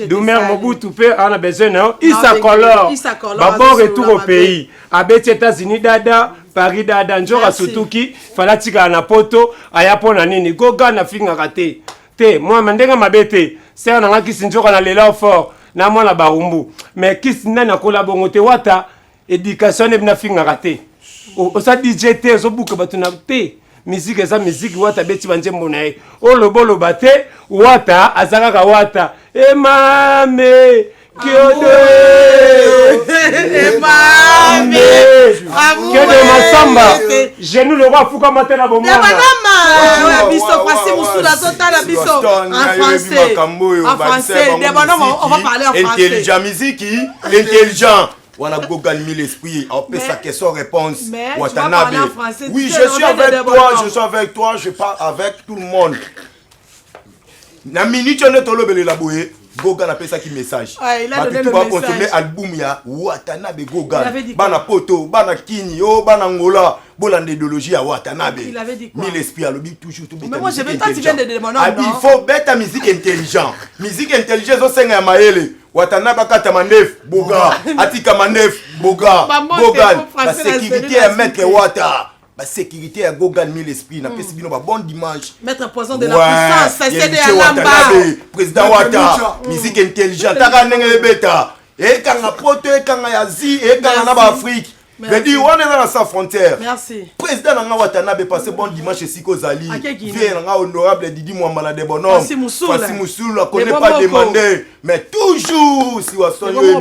Doumer Mobutu pe on a besoin na Issa Color. Baba retour au pays. Abeti États-Unis dada. Paris dada njora sutuki. Falatika na poto. Ayapo na nini. Goga na finga kate. Te moi mandenga mabete. C'est un qui s'injure dans les lois forts. Na moi la barumbu. Mais qui s'n'a na collabongo te wata. Éducation ne bna finga raté. O sa DJ te so buka batuna te. Musique eza musique wata beti banje monae. O lobolo bate wata azaka ka wata. E mame Kyodo.
E mame.
Kyodo masamba. Genou le roi fuka matela bomona.
Biso français musula totala biso en français. En français, on va parler en français.
Intelligent musique, intelligent. On a Gogan mis l'esprit, on peut sa question-réponse. Oui, je suis avec toi, je parle avec tout le monde. Na minute on est au lobby la bouée. Gogan a fait ça qui message.
Il a donné le message.
Consommer album ya Watanabe Gogan. Bana poto, bana kini, bana ngola, bolande idéologie à Watanabe.
Il avait dit quoi?
Mille esprits à l'objet toujours tout.
Mais moi je veux pas tu viens de demander.
Il faut mettre ta musique intelligente. Musique intelligente au sein de Maëlle. Watanabe kata mandef, Boga, Atika mandef, Boga, Gogan. La sécurité est maître Wata. La sécurité est Gogan mille esprits. Na pesi bino ba bon dimanche.
Mettre poison de la puissance, c'est de Alamba.
Président Wata, musique intelligente. Taka nenge beta. Et quand on a proté, quand on a zi, et quand on a Afrique. Je dis, on est dans sa frontière.
Merci.
Président Nanga Watanabe passé bon dimanche chez Siko Zali. Viens Nanga honorable Didi Mouamala de bonhomme. Fassi Moussoul, on ne connaît pas demandé. Mais toujours, si on sonne le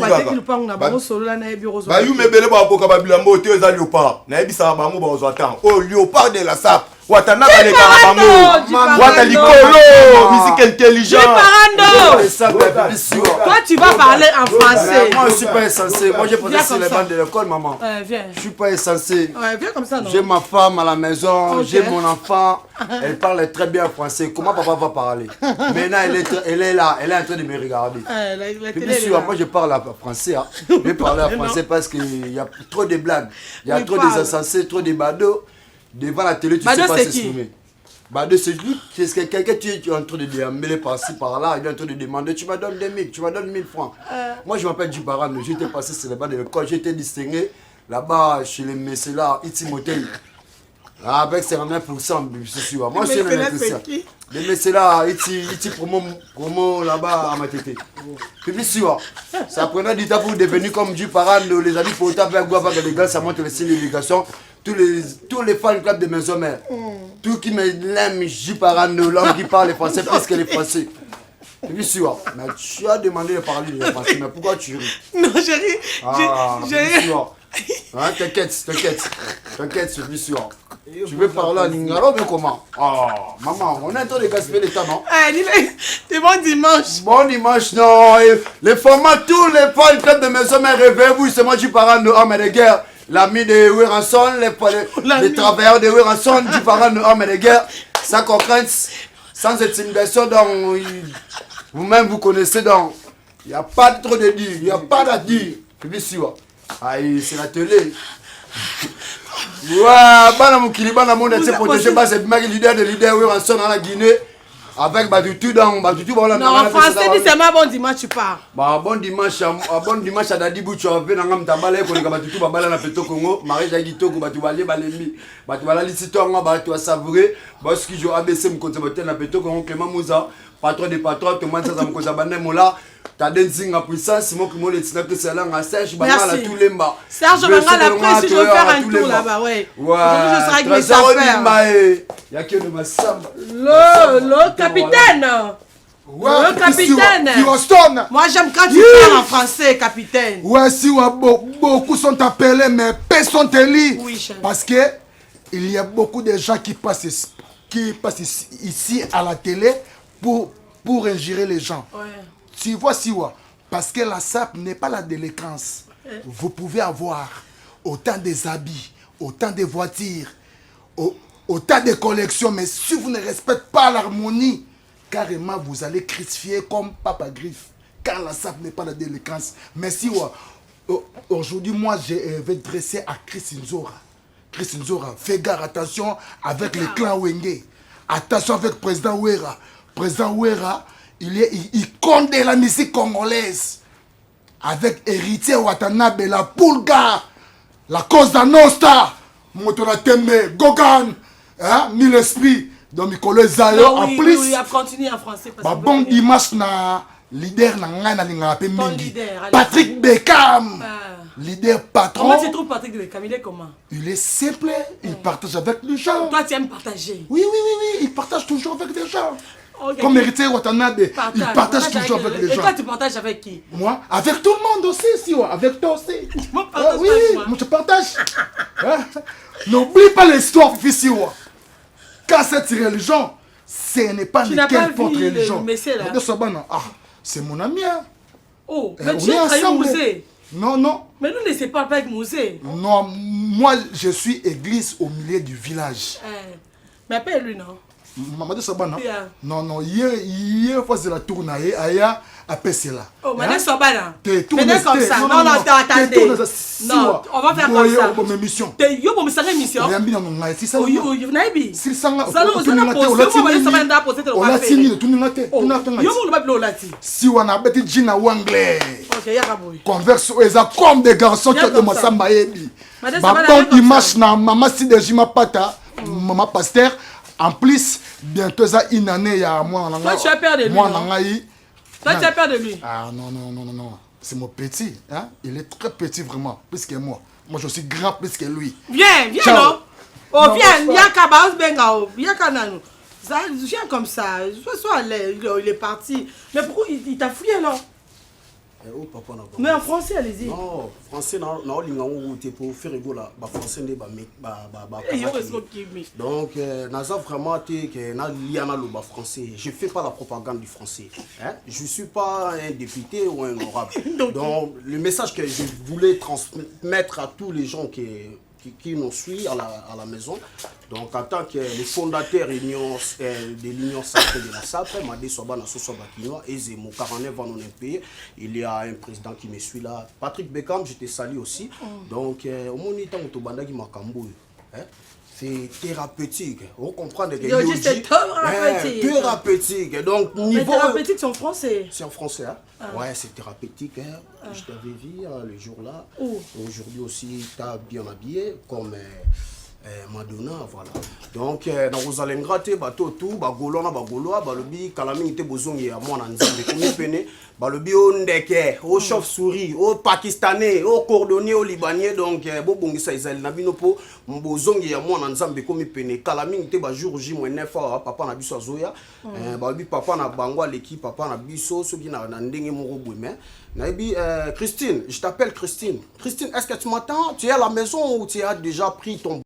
Bayou Mebele Baboka Babilambo, tu es à Léopard. Naïbi Sarabamou, on attend. Oh, Léopard de la SAP. Watanabe les Karabamou. Watalikolo, musique intelligente.
Toi, tu vas parler en français.
Moi, je suis pas insensé. Moi, j'ai posé sur les bancs de l'école, maman.
Je
suis pas insensé.
Viens comme ça, non?
J'ai ma femme à la maison, j'ai mon enfant. Elle parle très bien français. Comment papa va parler? Maintenant, elle est là, elle est en train de me regarder. Moi, je parle français. Je vais parler en français parce qu'il y a trop de blagues. Il y a trop des insensés, trop de badauds. Devant la télé, tu sais pas s'exprimer. Bado, c'est quelqu'un qui est en train de déambuler par-ci, par-là, il est en train de demander, tu me donnes 2000, tu me donnes 1000 francs. Moi, je m'appelle Djibarano, j'étais passé sur les bancs de l'école, j'étais distingué là-bas chez les messieurs là, Itimotei.
Avec 59%, je suis sûr. Moi, je suis un électricien. Mais c'est là, il promo là-bas à ma tête. Puis sûr, ça prenait du temps pour devenir comme du parent, les amis pour taper à Guava, les gars, ça montre les signes d'éducation. Tous les fans club de maison mère. Tout qui me l'aime, du parent, l'homme qui parle français plus que les français. Puis sûr, mais tu as demandé de parler de français, mais pourquoi tu ris?
Non, j'ai ri. J'ai ri.
Hein, t'inquiète, je suis sûr. Tu veux parler en Lingaro, mais comment? Oh, maman, on est en train de gaspiller le temps, non?
C'est bon dimanche.
Bon dimanche, non. Les formats, tous les fans club de maison mère, réveillez-vous, c'est moi, du parent de homme et de guerre. L'ami de Wiranson, les travailleurs de Wiranson, du parent de homme et de guerre. Sans contrainte, sans intimidation, donc, vous-même vous connaissez, donc, il n'y a pas trop de dire, il n'y a pas à dire. Puis sûr. C'est la télé. Ouais, bana mukili bana monde c'est protégé par cette mec leader oui en la Guinée avec Batutu dans Batutu bon là.
Non, français dit c'est ma bon dimanche tu pars.
Bon dimanche à Dadi Boucho avec ngam tambala ko Batutu babala na peto Congo, Marie Jagitoko Batu balé balemi. Batu bala lisitonga batu savourer parce que je ABC me côté na peto Congo Clément Mouza, patron des patrons tout le monde ça me cause bande mola. T'as dancing à puissance, moi qui m'en ai que c'est là, à Serge Bangala tous les mbas.
Serge Bangala après, si je veux faire un tour là-bas, ouais.
Ouais,
je serai avec mes affaires.
Il y a que de ma samba.
Le capitaine.
Ouais,
le capitaine. Moi j'aime quand tu parles en français, capitaine.
Ouais, si beaucoup sont appelés, mais peu sont élus. Oui, chef. Parce que il y a beaucoup de gens qui passent ici à la télé pour ingérer les gens. Ouais. Tu vois, parce que la SAP n'est pas la délinquance. Vous pouvez avoir autant des habits, autant de voitures, autant de collections, mais si vous ne respectez pas l'harmonie, carrément vous allez crucifier comme Papa Griffe, car la SAP n'est pas la délinquance. Mais si aujourd'hui, moi, je vais dresser à Chris Nzora. Chris Nzora, fais gare, attention avec le clan Wenge. Attention avec le président Ouera. Président Ouera, il compte la musique congolaise avec héritier Watanabe, la Pulga, la cause d'Anosta, Motora Tembe, Gogan, hein, Mille Esprits, donc Nicolas Zayo en plus.
Oui, a continué en français.
Bon dimanche na leader na ngana linga pe mingi. Patrick Beckham, leader patron.
Comment tu trouves Patrick Beckham? Il est comment?
Il est simple, il partage avec les gens.
Toi tu aimes partager?
Oui, il partage toujours avec des gens. Okay. Comme héritier Watanabe, il partage toujours avec les gens.
Et toi, tu partages avec qui?
Moi, avec tout le monde aussi, avec toi aussi. Oui, moi je partage. N'oublie pas l'histoire, Fissiwa. Car cette religion, ce n'est pas n'importe quelle religion. C'est mon ami.
Oh, mais tu as trahi Mouzé.
Non.
Mais nous ne sommes pas avec Mouzé.
Non, moi je suis église au milieu du village.
Mais appelle-lui, non?
Maman de Sabana. Non, hier fois c'est la tourne aya après c'est là.
Oh, Maman de Sabana.
T'es
comme ça. Non, attendez. Non, on va faire comme ça.
Pour mes missions.
T'es yo pour me faire mission.
Yambi non ngai si ça.
Oh, yo naibi.
Si ça nga.
Ça non,
on a signé tout ngate. Yo
mo ba blo lati.
Si wana beti jina wangle.
OK, yaka boy.
Converse eza comme des garçons qui de masamba yebi. Ba bon dimanche na maman si de jima pata, maman pasteur. En plus, bientôt, ça une année, il y a moi.
Toi, tu as peur de lui.
Moi,
toi, tu as peur de lui.
Ah non. C'est mon petit. Hein? Il est très petit, vraiment, plus que moi. Moi, je suis grand plus que lui.
Viens, non. Oh, viens, viens, Kabaos Bengao. Viens, Kanano. Ça, viens comme ça. Il est parti. Mais pourquoi il t'a fouillé, non? Mais en français, allez-y.
Non, français, non, pour faire là, français, donc, nous vraiment que français. Je ne fais pas la propagande du français. Je ne suis pas un député ou un honorable. Donc, le message que je voulais transmettre à tous les gens qui nous suivent à la maison. Donc, en tant que le fondateur de l'Union sacrée de la SAP, Madé Sobana Sosobakinoa, et mon 49 ans dans un pays, il y a un président qui me suit là. Patrick Beckham, je te salue aussi. Donc, au moniteur, c'est thérapeutique. Vous comprenez que
c'est thérapeutique.
Thérapeutique. Donc, niveau.
Thérapeutique, c'est en français.
C'est en français, hein? Ouais, c'est thérapeutique. Hein? Je t'avais vu le jour-là. Aujourd'hui aussi, tu as bien habillé comme
Madonna, voilà. Donc, dans Rosalengra, te bateau tout, bagolo na bagolo, balobi kalami te bozongi à moi nanzambe comme pene, balobi o ndeke, o chauve-souris, o pakistanais, o cordonnier, o libanais, donc bo bongisa Israël na bino po mbozongi à moi nanzambe comme pene, kalami te ba jour J moins 9 papa na biso azoya, balobi papa na bango l'équipe, papa na biso soki na ndenge moko boumé. Naibi Christine, je t'appelle Christine. Christine, est-ce que tu m'entends? Tu es à la maison ou tu as déjà pris ton